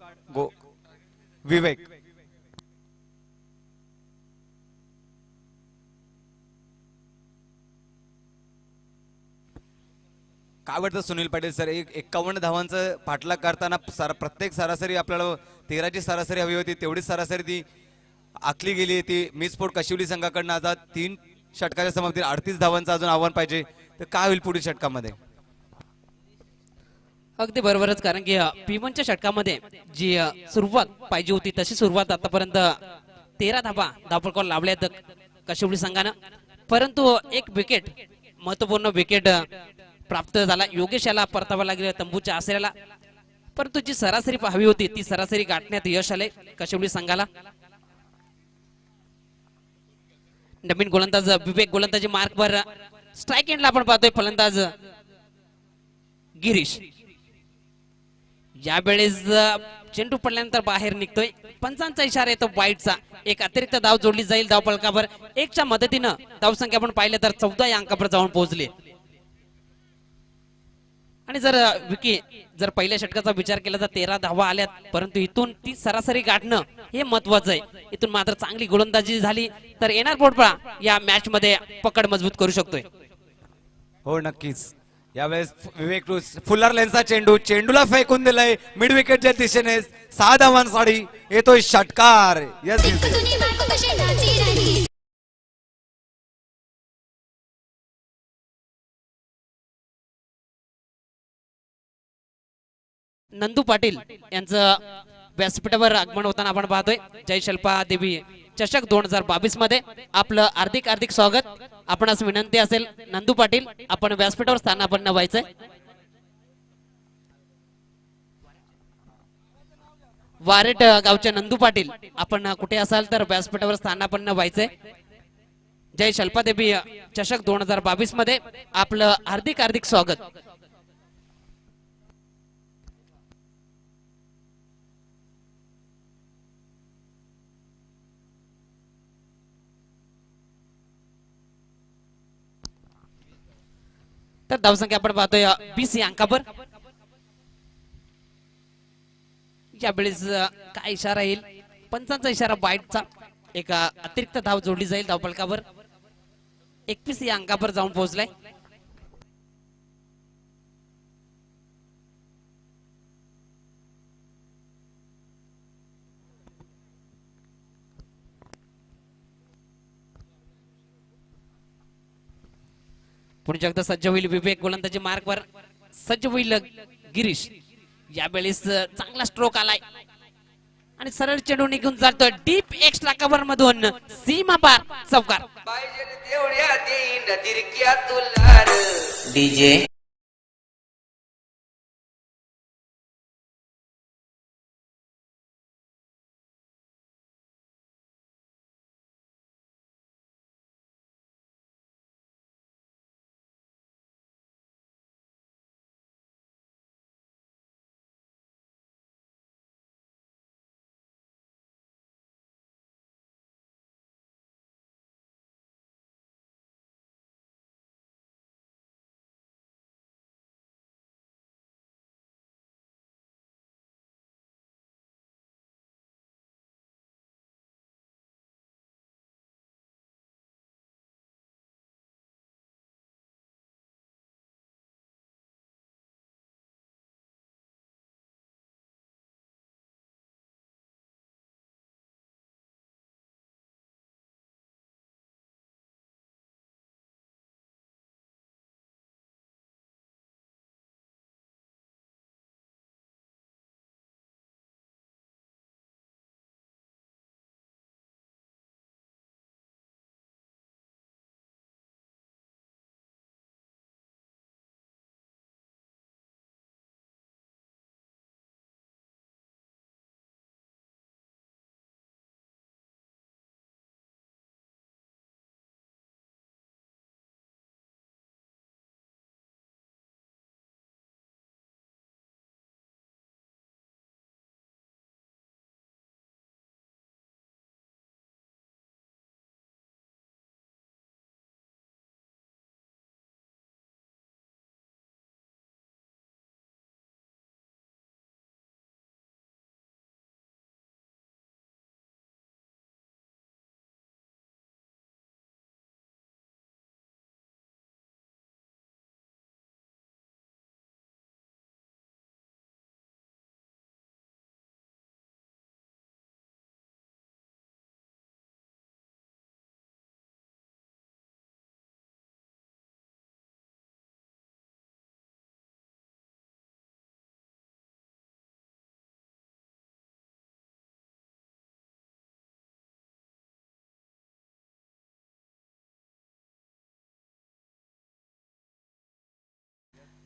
विवेक. काय वाटतं सुनील पाटील सर, 51 धावांचं पाठलाग करताना प्रत्येक सरासरी आपल्याला 13ची सरासरी हवी होती, तेवढीच सरासरी ती आखली गेली. ती मिसस्फोट कशिवली संघाकडनं आता 3 षटकाच्या समाप्तीत 38 धावांचं अजून आव्हान पाहिजे. तर काय होईल पुढील षटकामध्ये? अगदी बरोबरच, कारण की P1च्या षटकामध्ये जी सुरुवात पाहिजे होती तशी सुरुवात आतापर्यंत 13 धावफलकावर लावल्यात कशिवली संघानं. परंतु एक विकेट, महत्वपूर्ण विकेट प्राप्त झाला. योगेश याला परतावा लागेल तंबूच्या आसऱ्याला. परंतु जी सरासरी हवी होती ती सरासरी गाठण्यात यश आले कशिवली संघाला. नवीन गोलंदाज विवेक गोलंदाजी मार्कवर. स्ट्राईक एंडला आपण पाहतोय फलंदाज गिरीश. यावेळेस चेंडू पडल्यानंतर बाहेर निघतोय. पंचांचा इशारा येतो वाईटचा. एक अतिरिक्त धाव जोडली जाईल धावफलकावर. 1च्या मदतीनं धावसंख्या आपण पाहिलं तर 14 या अंकावर जाऊन पोहोचले. आणि जर पहिल्या षटकाचा विचार केला तर 13 धावा आल्यात, परंतु इथून ती सरासरी गाठणं हे महत्वाचं आहे. इथून मात्र चांगली गोलंदाजी झाली तर एनआर बोरपाडा या मॅच मध्ये पकड मजबूत करू शकतोय. हो नक्कीच. यावेळेस विवेक फुल्लर लेन्सचा चेंडूला फेकून दिलाय मिड विकेटच्या दिशेने. 6 धावांसाठी येतोय षटकार. यस तुम्ही बायको कशी नाची राणी. नंदू पाटील यांचं व्यासपीठावर आगमन होताना आपण पाहतोय. जय शिल्पा देवी चषक 2022 मध्ये आपलं हार्दिक स्वागत. आपणास विनंती असेल नंदू पाटील आपण व्यासपीठावर स्थानापन्न व्हायचंय. वारेट गावचे नंदू पाटील आपण कुठे असाल तर व्यासपीठावर स्थानापन्न व्हायचंय. जय शिल्पा देवी चषक 2022 मध्ये आपलं हार्दिक स्वागत. तर धावसंख्या आपण पाहतोय 20 या अंकावर. यावेळेस काय इशारा येईल? पंचांचा इशारा वाईटचा. एक अतिरिक्त धाव जोडली जाईल धावफलकावर. 21 या अंकावर जाऊन पोहोचलाय. पुढच्या एकदा सज्ज होईल विवेक गोलंदाजी मार्कवर. सज्ज होईल गिरीश. यावेळेस चांगला स्ट्रोक आलाय आणि सरळ चेंडू निघून जातोय डीप एक्स्ट्रा कव्हर मधून सीमा पार चौकार. डीजे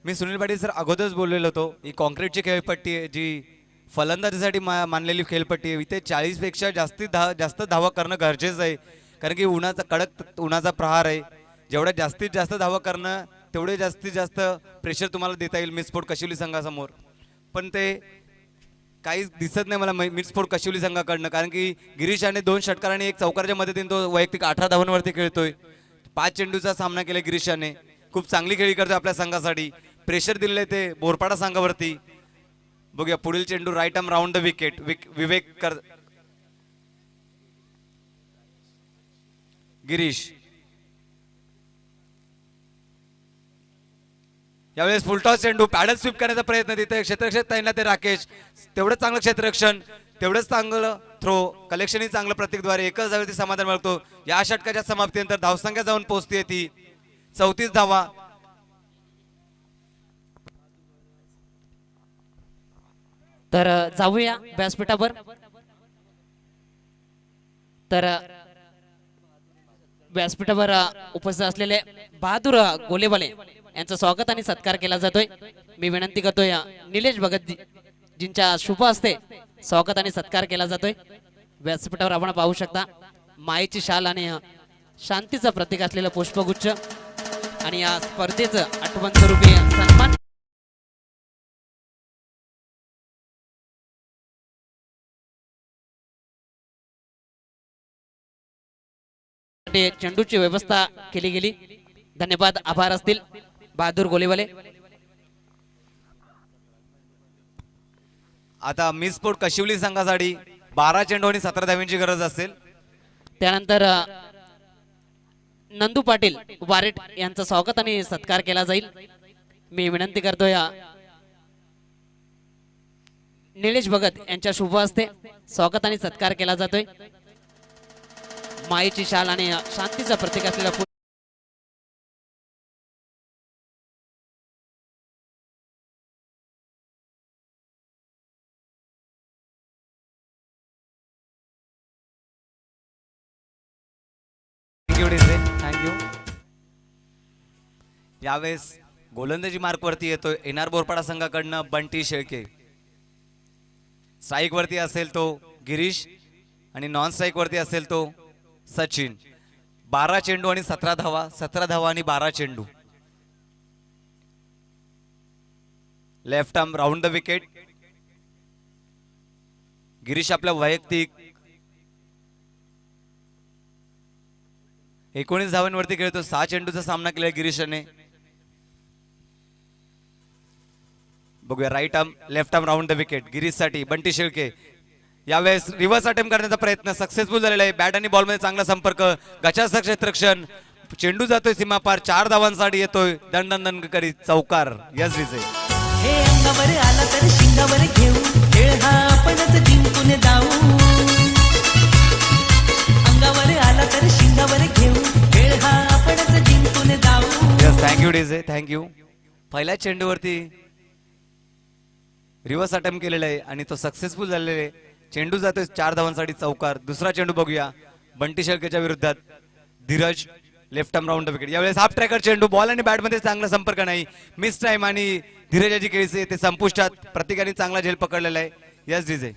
मी सुनील पाटील सर अगोदरच बोललेलो होतो ही कॉन्क्रीटची खेळपट्टी आहे जी फलंदाजीसाठी मानलेली खेळपट्टी आहे. इथे 40पेक्षा जास्त धावा करणं गरजेचं आहे कारण की उन्हाचा कडक उन्हाचा प्रहार आहे. जेवढ्या जास्तीत जास्त धावा करणं तेवढे जास्तीत जास्त प्रेशर तुम्हाला देता येईल मिसफोड कशिवली संघासमोर. पण ते काहीच दिसत नाही मला मिसफोड कशिवली संघाकडनं कारण की गिरीश याने 2 षटकार आणि 1 चौकारच्या मदतीने तो वैयक्तिक 18 धावांवरती खेळतोय. 5 चेंडूचा सामना केला गिरीशाने. खूप चांगली खेळी करतोय आपल्या संघासाठी. प्रेशर दिलेलं आहे ते बोरपाडा संघावरती. बघूया पुढील चेंडू right arm round the wicket Vivek कर गिरीश यावेळेस फुलटॉस चेंडू पॅडल स्वीप करण्याचा प्रयत्न तिथे क्षेत्ररक्षक तैनात ते राकेश. तेवढंच चांगलं क्षेत्ररक्षण तेवढंच चांगलं थ्रो कलेक्शनही चांगलं प्रत्येकद्वारे एकच धावेवरती समाधान मिळतो. या षटकाच्या समाप्तीनंतर धावसंख्या जाऊन पोहोचते ती 34 धावा. तर जाऊया व्यासपीठावर. तर व्यासपीठावर उपस्थित असलेले बहादूर गोलेवाले यांचं स्वागत आणि सत्कार केला जातोय. मी विनंती करतोय निलेश भगत जींच्या शुभ हस्ते स्वागत आणि सत्कार केला जातोय. व्यासपीठावर आपण पाहू शकता मायेची शाल आणि शांतीचं प्रतीक असलेलं पुष्पगुच्छ आणि या स्पर्धेचं आठवण स्वरूपी सन्मान चेंडूची व्यवस्था केली गेली. धन्यवाद आभार असतील बहादूर गोलेवाले. आता मिसफोड कशिवली संघासाठी 12 चेंडू आणि 17 धावांची गरज असेल. त्यानंतर नंदू पाटील वारेट यांचं स्वागत आणि सत्कार केला जाईल. मी विनंती करतोय निलेश भगत यांच्या शुभ हस्ते स्वागत आणि सत्कार केला जातोय. मायेची शाल आणि शांतीचं प्रतीक असलेला थँक्यू. यावेळेस गोलंदाजी मार्क वरती येतोय एनआर बोरपाडा संघाकडनं बंटी शेळके. स्ट्राईक वरती असेल तो गिरीश आणि नॉन स्ट्राईक वरती असेल तो सचिन. 12 चेंडू आणि 17 धावा 17 धावा आणि 12 चेंडू. Left arm round the wicket. Girish आपल्या वैयक्तिक 19 धावांवरती खेळतो. 6 चेंडूचा सामना केला गिरीशाने. बघूया right arm left arm round the wicket गिरीशसाठी बंटी शेळके. यावेळेस रिव्हर्स अटेम्प्ट करण्याचा प्रयत्न सक्सेसफुल झालेला आहे. बॅट आणि बॉल मध्ये चांगला संपर्क गचासक क्षेत्ररक्षण चेंडू जातोय सीमापार 4 धावांसाठी येतोय दंडन करीत चौकार. यस विजय. हे अंगावर आला तर शिंगावर घेऊ खेळ हा आपणच जिंकून जाऊ. अंगावर आला तर शिंगावर घेऊ खेळ हा आपणच जिंकून जाऊ. Yes thank you DJ thank you. पहिल्या चेंडूवरती रिव्हर्स अटेम्प्ट केलेला आहे आणि तो सक्सेसफुल झालेला आहे. चेंडू जातोय 4 धावांसाठी चौकार. दुसरा चेंडू बघूया बंटी शेळकेच्या विरोधात Dheeraj left arm round wicket. यावेळेस हाफ ट्रॅकर चेंडू बॉल आणि बॅट मध्ये चांगला संपर्क नाही. मिस टाइम आणि धीरजाची केळी ते संपुष्टात. प्रत्येकाने चांगला झेल पकडलेला आहे. Yes DJ.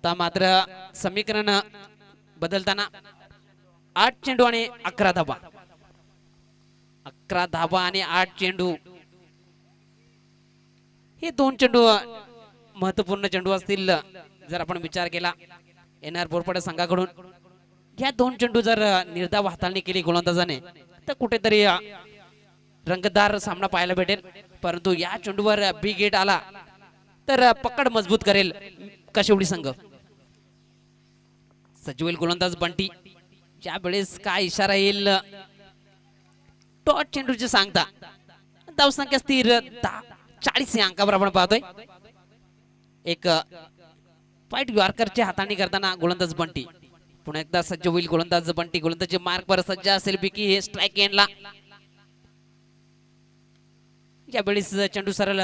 आता मात्र समीकरण बदलताना 8 चेंडू आणि 11 धाबा. 11 धाबा आणि 8 चेंडू हे 2 चेंडू महत्वपूर्ण चेंडू असतील जर आपण विचार केला एनआर बोरपाडा संघाकडून. या 2 चेंडू जर निर्धाव हाताळणी केली गोलंदाजाने तर कुठेतरी रंगतदार सामना पाहायला भेटेल. परंतु या चेंडूवर बिग हिट आला तर पकड मजबूत करेल कशिवडी संघ. सज्ज गोलंदाज बंटी. ज्या वेळेस काय इशारा येईल टॉस चेंडूची सांगता. धावसंख्या स्थिर 40 या अंकावर आपण पाहतोय. एक वाईट यॉर्करची हाताळणी करताना गोलंदाज बंटी. पुन्हा एकदा सज्ज होईल गोलंदाज बंटी. गोलंदाजी मार्क वर सज्ज असेल बिकी. हे स्ट्राईक एंडला. यावेळेस चेंडू सरळ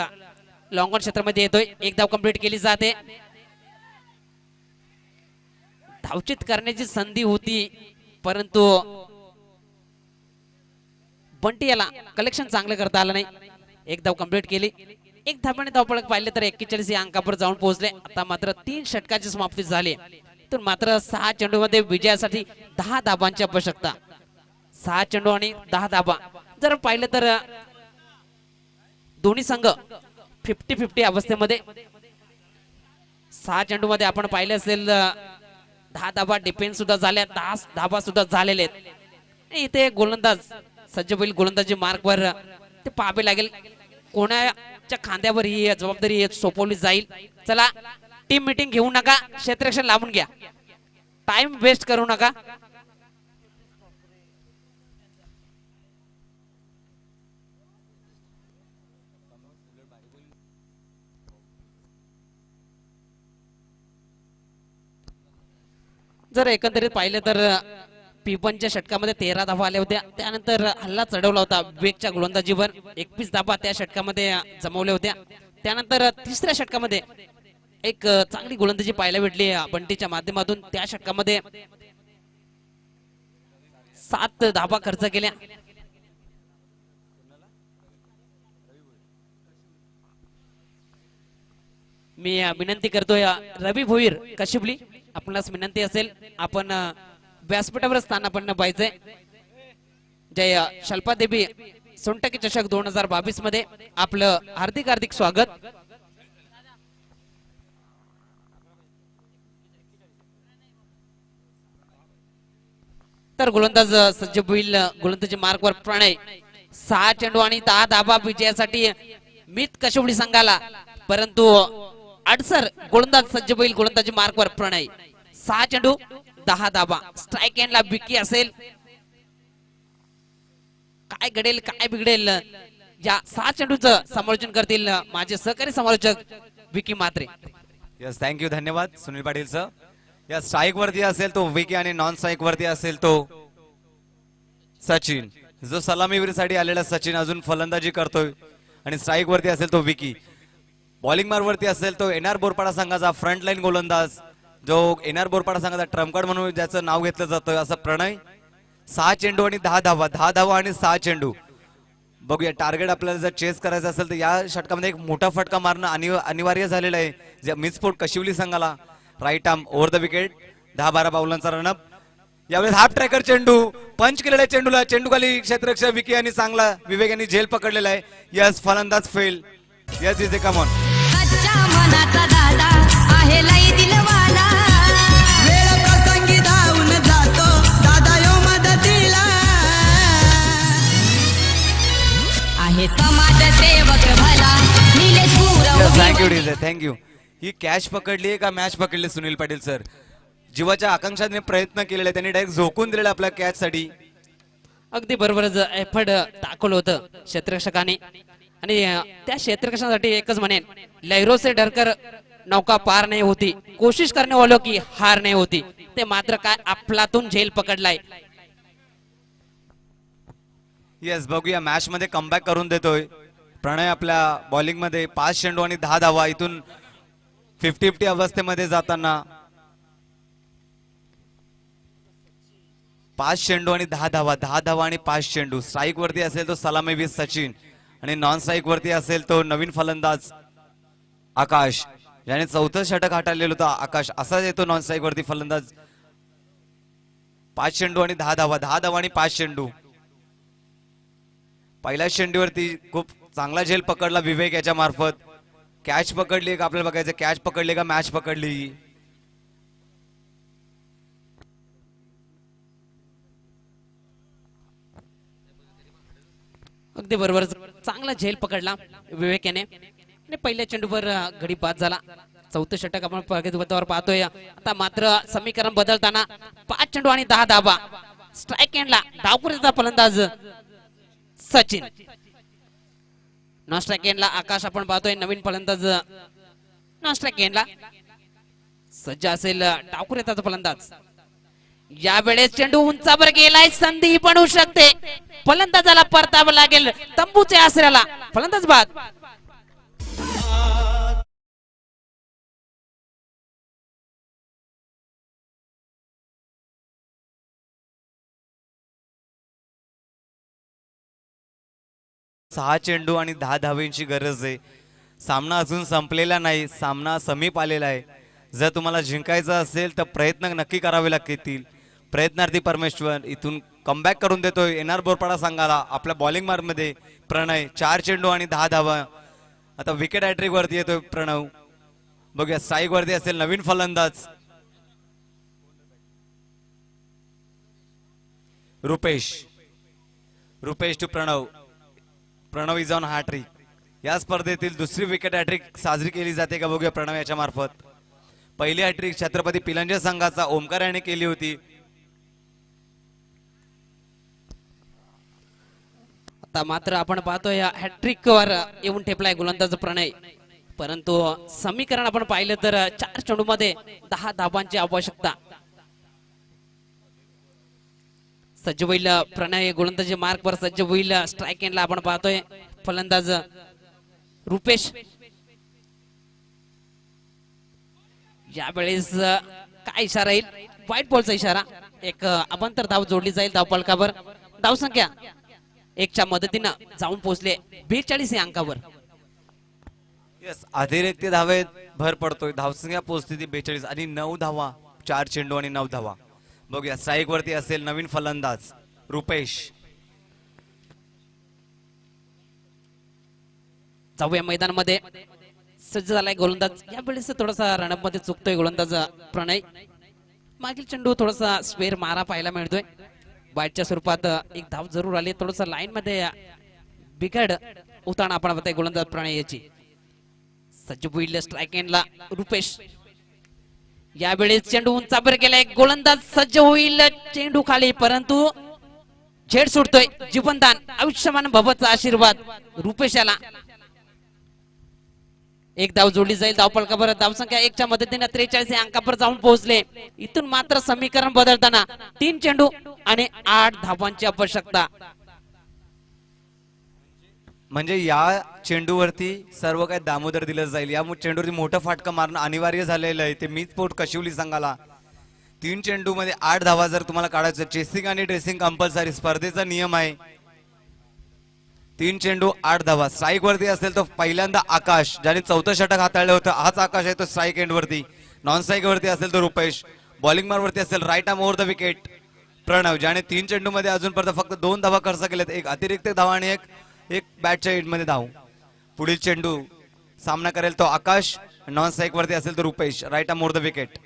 लॉंग ऑन क्षेत्रामध्ये येतोय. एक धाव कंप्लीट केली जाते. धावचित करण्याची संधी होती परंतु बंटी याला कलेक्शन चांगलं करता आलं नाही. एक धाव कंप्लीट केली. एक धाब्याने धावपळक पाहिले तर 41 या अंकावर जाऊन पोहोचले. आता मात्र 3 षटकाची समाप्ती झाली तर मात्र 6 चेंडू मध्ये विजयासाठी 10 धाबांची आवश्यकता. 6 चेंडू आणि 10 धाबा जर पाहिलं तर दोन्ही संघ 50-50 अवस्थेमध्ये. 6 चेंडू मध्ये आपण पाहिले असेल 10 धाबा डिफेन्स सुद्धा झाल्या. 10 धाबा सुद्धा झालेले आहेत. इथे गोलंदाज सज्ज होईल गोलंदाजी मार्क वर ते पाहावे लागेल कोणाच्या खांद्यावर ही जबाबदारी सोपवली जाईल. चला टीम मीटिंग घेऊ नका. क्षेत्ररक्षण लावून घ्या. टाइम वेस्ट करू नका. जर एकंदरीत पाहिलं तर P1च्या षटकामध्ये 13 धावा आल्या होत्या. त्यानंतर हल्ला चढवला होता वेगच्या गोलंदाजीवर. 21 धावा त्या षटकामध्ये जमवल्या होत्या. त्यानंतर तिसऱ्या षटकामध्ये एक चांगली गोलंदाजी पाहायला भेटली बंटीच्या माध्यमातून. त्या षटकामध्ये 7 धावा खर्च केल्या. मी विनंती करतोय रवी भोईर कशिबली आपणास विनंती असेल आपण व्यासपीठावर स्थानापन्न पाहिजे. जय शल्पा देवी सोनटकी चषक 2022 मध्ये आपलं हार्दिक हार्दिक स्वागत. तर गोलंदाज सज्ज होईल गोलंदाजी मार्कवर प्रणय. 6 चेंडू आणि 10 धाबा विजयासाठी मित कशिवडी संघाला. परंतु अडसर गोलंदाज सज्ज होईल गोलंदाजी मार्कवर प्रणय. 6 चेंडू 10 धाबा. स्ट्राईक एंडला बिकी असेल. काय घडेल काय बिघडेल या 6 चेंडूचं समालोचन करतील माझे सहकारी समालोचक विकी मात्रे. यस थँक्यू धन्यवाद सुनील पाटील सर. या स्ट्राईक वरती असेल तो विकी आणि नॉन स्ट्राईक वरती असेल तो सचिन. जो सलामीवीरसाठी आलेला सचिन अजून फलंदाजी करतोय आणि स्ट्राईक वरती असेल तो विकी. बॉलिंग मार वरती असेल तो एनआर बोरपाडा संघाचा फ्रंट लाईन गोलंदाज जो एनआर बोरपाडा संघाचा ट्रम्प कार्ड म्हणून ज्याचं नाव घेतलं जातं असं प्रणय. 6 चेंडू आणि 10 धावा. 10 धावा आणि 6 चेंडू. बघूया टार्गेट आपल्याला जर चेस करायचं असेल तर या षटकामध्ये एक मोठा फटका मारणं अनिवार्य झालेलं आहे. जे मिसपोर्ट कशिवली संघाला. Right arm over the wicket. 10-12 बाउलांचा रनअप. यावेळेस हाफ ट्रॅकर चेंडू पंच केलेल्या चेंडूला चेंडू खाली क्षेत्ररक्षक विकी आणि चांगला विवेक यांनी झेल पकडलेला आहे. यस फलंदाज fail. Yes is a come on. कच्च्या मनाचा दादा आहे लई दिलवाला. वेळ प्रसंगी धावून जातो दादा यो मदतीला. आहे समाज सेवक भला Nilesh thank you Gurav. DJ thank you. ही कॅच पकडली का मॅच पकडली सुनील पाटील सर. जीवाच्या आकांक्षाने प्रयत्न केलेला त्यांनी डायरेक्ट झोकून दिलेला आपल्या कॅच साठी. अगदी बरोबरच एफर्ट दाखवलं होतं क्षेत्ररक्षकाने आणि त्या क्षेत्ररक्षणासाठी एकच म्हणेन लहरों से डरकर नौका पार नाही होती. कोशिश करने वालों की हार नाही होती. ते मात्र काय आपलातून झेल पकडलाय. येस बघूया मॅच मध्ये कमबॅक करून देतोय प्रणय आपल्या बॉलिंग मध्ये. 5 चेंडू आणि 10 धावा. इथून 50-50 अवस्थेमध्ये जाताना 5 चेंडू आणि 10 धावा. 10 धावा आणि 5 चेंडू. स्ट्राईक वरती असेल तो सलामीवीर सचिन आणि नॉन स्ट्राईक वरती असेल तो नवीन फलंदाज आकाश. याने चौथं षटक हाताळलेलं होतं आकाश. असाच येतो नॉन स्ट्राईक वरती फलंदाज. 5 चेंडू आणि 10 धावा, 10 धावा आणि 5 चेंडू. पहिल्या चेंडूवरती खूप चांगला झेल पकडला विवेक याच्या मार्फत. कॅच पकडली का आपल्याला बघायचं, कॅच पकडली का मॅच पकडली. अगदी बरोबर, चांगला झेल पकडला विवेक याने आणि पहिल्या चेंडूवर गडी बाद झाला. चौथं षटक आपण प्रगतीपथावर पाहतोय. आता मात्र समीकरण बदलताना 5 चेंडू आणि 10 धावा. स्ट्राईक एंडला डावपुरीचा फलंदाज सचिन. नॉन स्ट्राईक एंडला आकाश आपण पाहतोय. नवीन फलंदाज नॉन स्ट्राईक एंडला सज्ज असेल डावपुरीचा फलंदाज. यावेळेस चेंडू उंचावर गेलाय, संधी पण होऊ शकते. फलंदाजाला परतावं लागेल तंबूच्या आसऱ्याला. फलंदाज बाद. सहा चेंडू आणि 10 धावेंची गरज आहे. सामना अजून संपलेला नाही, सामना समीप आलेला आहे. जर तुम्हाला जिंकायचं असेल तर प्रयत्न नक्की करावे लागतील. प्रयत्नार्थी परमेश्वर इथून कमबॅक करून देतोय एनआर बोरपाडा संघाला. आपल्या बॉलिंग मार्कमध्ये प्रणय 4 चेंडू आणि 10 धावा. आता विकेट हॅट्रिक वरती येतोय प्रणव. बघूया स्ट्राईक वरती असेल नवीन फलंदाज Rupesh. Rupesh to Pranav. Pranav is on hattrick. या स्पर्धेतील दुसरी विकेट हॅट्रिक साजरी केली जाते का बघूया प्रणव याच्या मार्फत. पहिली हॅट्रिक छत्रपती पिलंजे संघाचा ओमकार याने केली होती. आता मात्र आपण पाहतोय हॅट्रिक वर येऊन ठेपलाय गोलंदाज प्रणय. परंतु समीकरण आपण पाहिलं तर 4 चेंडू मध्ये 10 धावांची आवश्यकता. सज्ज होईल प्रणय गोलंदाजी मार्क वर सज्ज होईल. स्ट्राईक एंडला आपण पाहतोय फलंदाज रुपेश. यावेळेस काय इशारा येईल? व्हाईट बॉलचा इशारा. एक अवांतर धाव जोडली जाईल धावफलकावर. धावसंख्या 1च्या मदतीनं जाऊन पोहोचले 42 या अंकावर. यस, अतिरिक्त धावेत भर पडतोय. धावसंख्या पोहोचते ती 42 आणि 9 धावा. 4 चेंडू आणि 9 धावा. बघूया स्ट्राईक वरती असेल नवीन फलंदाज रुपेश. जाऊया मैदानामध्ये. सज्ज झालाय गोलंदाज. यावेळेस थोडासा रनअप मध्ये चुकतोय गोलंदाज प्रणय. मागील चेंडू थोडासा स्क्वेअर मारा पाहायला मिळतोय. बाईटच्या स्वरूपात एक धाव जरूर आली. थोडस लाईन मध्ये बिघड उताना आपण पाहतोय गोलंदाज प्रणय याची. सज्ज होईल स्ट्राईक एंडला रुपेश. यावेळेस चेंडू उंचावर गेलाय. गोलंदाज सज्ज होईल. चेंडू खाली परंतु झेड सुटतोय. जीवनदान आयुष्यमान भवचा आशीर्वाद रुपेशाला. एक धाव जोडली जाईल धावफलकावर. धावसंख्या 1च्या मदतीने 43 या अंकावर जाऊन पोहोचले. इथून मात्र समीकरण बदलताना 3 चेंडू आणि 8 धावांची आवश्यकता. म्हणजे या चेंडूवरती सर्व काही दामोदर दिलं जाईल. या चेंडूवरती मोठं फाटकं मारणं अनिवार्य झालेलं आहे. ते मीच पोट कशिवली संघाला. 3 चेंडू मध्ये 8 धावा जर तुम्हाला काढायचं. चेसिंग आणि ड्रेसिंग कंपल्सरी स्पर्धेचा नियम आहे. 3 चेंडू 8 धावा. स्ट्राईक वरती असेल तर पहिल्यांदा आकाश ज्याने 4थं षटक हाताळलं होतं. हाच आकाश आहे तो स्ट्राईक एंड वरती. नॉन स्ट्राईक वरती असेल तर रुपेश. बॉलिंग मार वरती असेल right arm over the wicket Pranav ज्याने 3 चेंडू मध्ये अजूनपर्यंत फक्त 2 धावा खर्च केल्यात. एक अतिरिक्त धावा आणि एक बॅटच्या एंड मध्ये धाव. पुढील चेंडू सामना करेल तो आकाश. नॉन स्ट्राईक वरती असेल तर Rupesh right arm over the wicket.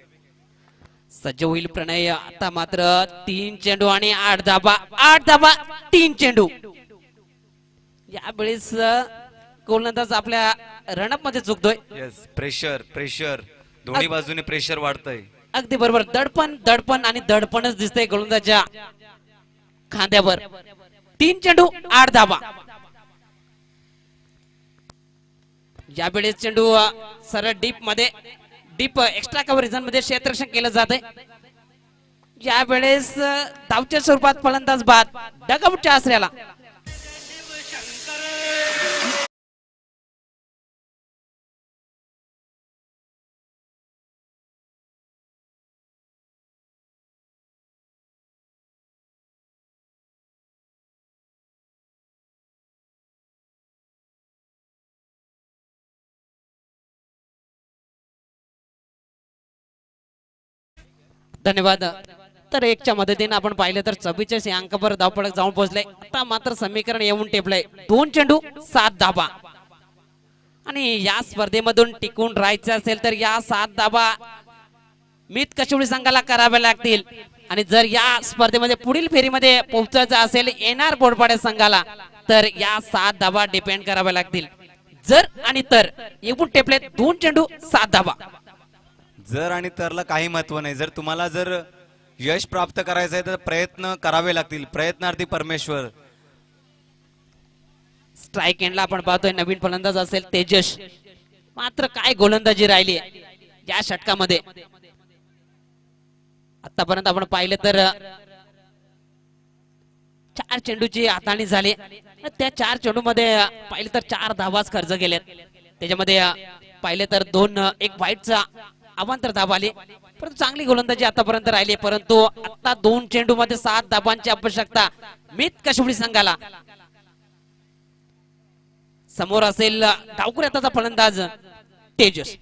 सज्ज होईल प्रणय. आता मात्र 3 चेंडू आणि 8 धावा. 8 धावा 3 चेंडू. यावेळेस गोलंदाज आपल्या रनअप मध्ये चुकतोय. येस, प्रेशर प्रेशर दोन्ही बाजूने प्रेशर वाढतंय. अगदी बरोबर. दडपण दडपण आणि दडपणच दिसतंय गोलंदाजच्या खांद्यावर. 3 चेंडू 8 धावा. यावेळेस चेंडू सरळ डीप मध्ये डीप एक्स्ट्रा कव्हर झोन मध्ये क्षेत्ररक्षण केलं जाते. यावेळेस धावच्या स्वरूपात फलंदाज बाद. डगआउटच्या आसऱ्याला धन्यवाद. तर एकच्या मदतीने आपण पाहिलं तर 44 या अंकावर धावपळक जाऊन पोहोचले. आता मात्र समीकरण येऊन टेपलंय 2 चेंडू 7 धाबा. आणि या स्पर्धेमधून टिकून राहायचं असेल तर या 7 धाबा मित कशिवडी संघाला कराव्या लागतील. आणि जर या स्पर्धेमध्ये पुढील फेरीमध्ये पोहोचायचं असेल येणार बोरपाडे संघाला तर या 7 धाबा डिपेंड कराव्या लागतील. जर आणि तर येऊन टेपले 2 चेंडू 7 धाबा. जर आणि तरला काही महत्व नाही. जर तुम्हाला जर यश प्राप्त करायचं आहे तर प्रयत्न करावे लागतील. प्रयत्नार्थी परमेश्वर. स्ट्राईक एंडला आपण पाहतोय नवीन फलंदाज असेल तेजस. मात्र काय गोलंदाजी राहिली या षटकामध्ये. आतापर्यंत आपण पाहिलं तर 4 चेंडूची हाताळणी झाली. त्या 4 चेंडू मध्ये पाहिलं तर 4 धावाच खर्च केलेत. त्याच्यामध्ये पाहिलं तर 1 वाईटचा अवांतर धावा आली. परंतु चांगली गोलंदाजी आतापर्यंत राहिली. परंतु आता 2 चेंडू मध्ये 7 धाबांची आवश्यकता मित कशिवडी संघाला. समोर असेल डावकुऱ्याचा फलंदाज तेजस.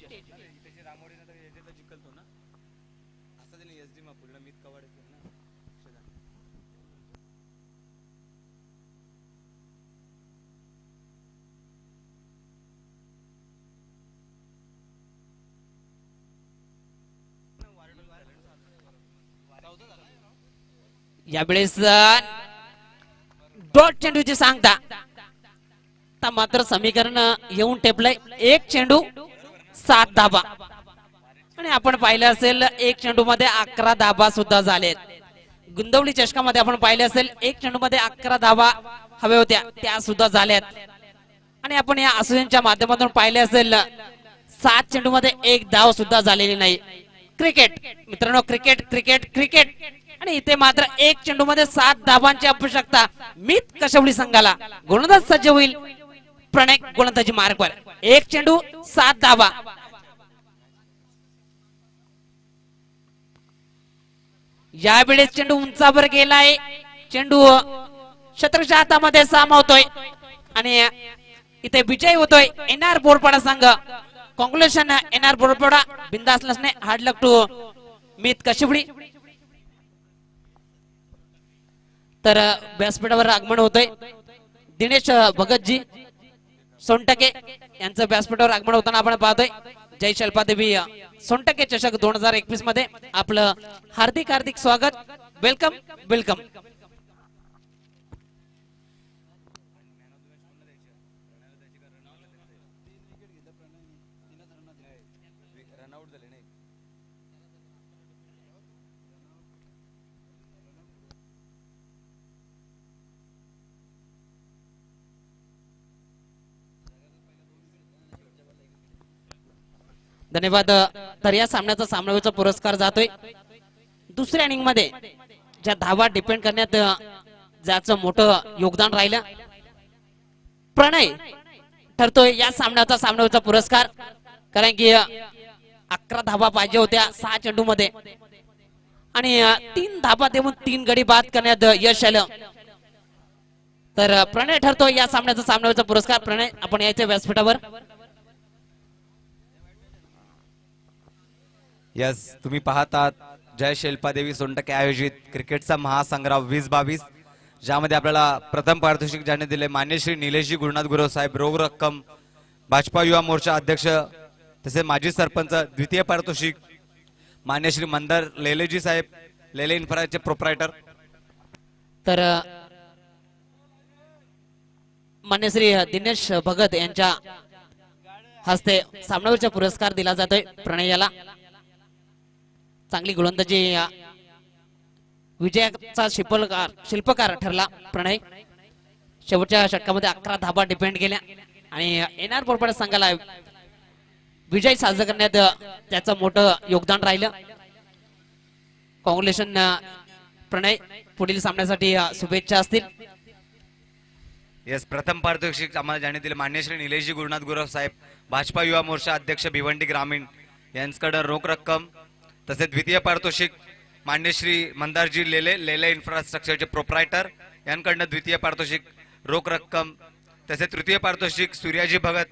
यावेळेस डॉट चेंडूची सांगता. आता मात्र समीकरण येऊन टेपलंय 1 चेंडू 7 धाबा. आणि आपण पाहिलं असेल 1 चेंडू मध्ये 11 धाबा सुद्धा झालेत. गुंदवली चषकामध्ये आपण पाहिले असेल 1 चेंडू मध्ये 11 धाबा हव्या होत्या त्या सुद्धा झाल्यात. आणि आपण या असोसिएशनच्या माध्यमातून पाहिले असेल 7 चेंडू मध्ये 1 धाव सुद्धा झालेली नाही. क्रिकेट मित्रांनो, क्रिकेट क्रिकेट क्रिकेट. आणि इथे मात्र 1 चेंडू मध्ये 7 धाबांची आवश्यकता मित कशिवडी संघाला. गोलंदाज सज्ज होईल. प्रणय गोलंदाजी मार्गवर 1 चेंडू 7 धाबा. यावेळेस चेंडू उंचावर गेलाय. चेंडू शतकच्या हातामध्ये सामावतोय आणि इथे विजय होतोय एनआर बोरपाडा संघ. Congratulation NR Borpada. बिंदास नसणे. हार्ड लक टू मित कशिवडी. तर व्यासपीठावर आगमन होतोय दिनेश भगतजी सोनटके यांचं व्यासपीठावर आगमन होताना आपण पाहतोय. जय शिल्पादेवी सोनटके चषक 2021 मध्ये आपलं हार्दिक हार्दिक स्वागत. Welcome welcome. धन्यवाद. तर या सामन्याचा सामनावीरचा पुरस्कार जातोय दुसऱ्या इनिंग मध्ये ज्या धावा डिपेंड करण्यात ज्याचं मोठं योगदान राहिलं प्रणय ठरतोय या सामन्याचा सामनावीरचा पुरस्कार. कारण की 11 धावा पाहिजे होत्या 6 चेंडू मध्ये आणि 3 धावा देऊन 3 गडी बाद करण्यात यश आलं. तर प्रणय ठरतोय या सामन्याचा सामनावीरचा पुरस्कार. प्रणय आपण यायचं व्यासपीठावर. यस, तुम्ही पाहतात जय शिल्पादेवी सोनटके आयोजित क्रिकेटचा महासंग्राम 2022, ज्यामध्ये आपल्याला प्रथम पारितोषिक ज्याने दिले मान्य श्री निलेशजी गुरुनाथ गुरव साहेब, रोख रक्कम भाजपा युवा मोर्चा अध्यक्ष तसे माजी सरपंच. द्वितीय पारितोषिक मान्य श्री मंदार लेलेजी साहेब, लेले इन्फ्राचे प्रोप्रायटर. तर मान्य श्री दिनेश भगत यांच्या हस्ते सामनावीरचा पुरस्कार दिला जातोय प्रणयाला. चांगली गोलंदाजी विजयाचा शिल्पकार ठरला प्रणय. शेवटच्या षटकामध्ये 11 धाबा डिपेंड केल्या आणि एनआर बोरपाडा संघाला विजय साजरा करण्यात त्याचं मोठं योगदान राहिलं. कॉंग्रॅच्युलेशन प्रणय. पुढील सामन्यासाठी शुभेच्छा असतील. यस, प्रथम पारितोषिक आम्हाला ज्याने दिले मान्य श्री निलेशजी गुरुनाथ गुरव साहेब, भाजपा युवा मोर्चा अध्यक्ष भिवंडी ग्रामीण यांच्याकडे रोख रक्कम. तसेच द्वितीय पारितोषिक मान्य श्री मंदारजी लेले इन्फ्रास्ट्रक्चरचे प्रोप्रायटर यांकडनं द्वितीय पारितोषिक रोख रक्कम. तसेच तृतीय पारितोषिक सूर्याजी भगत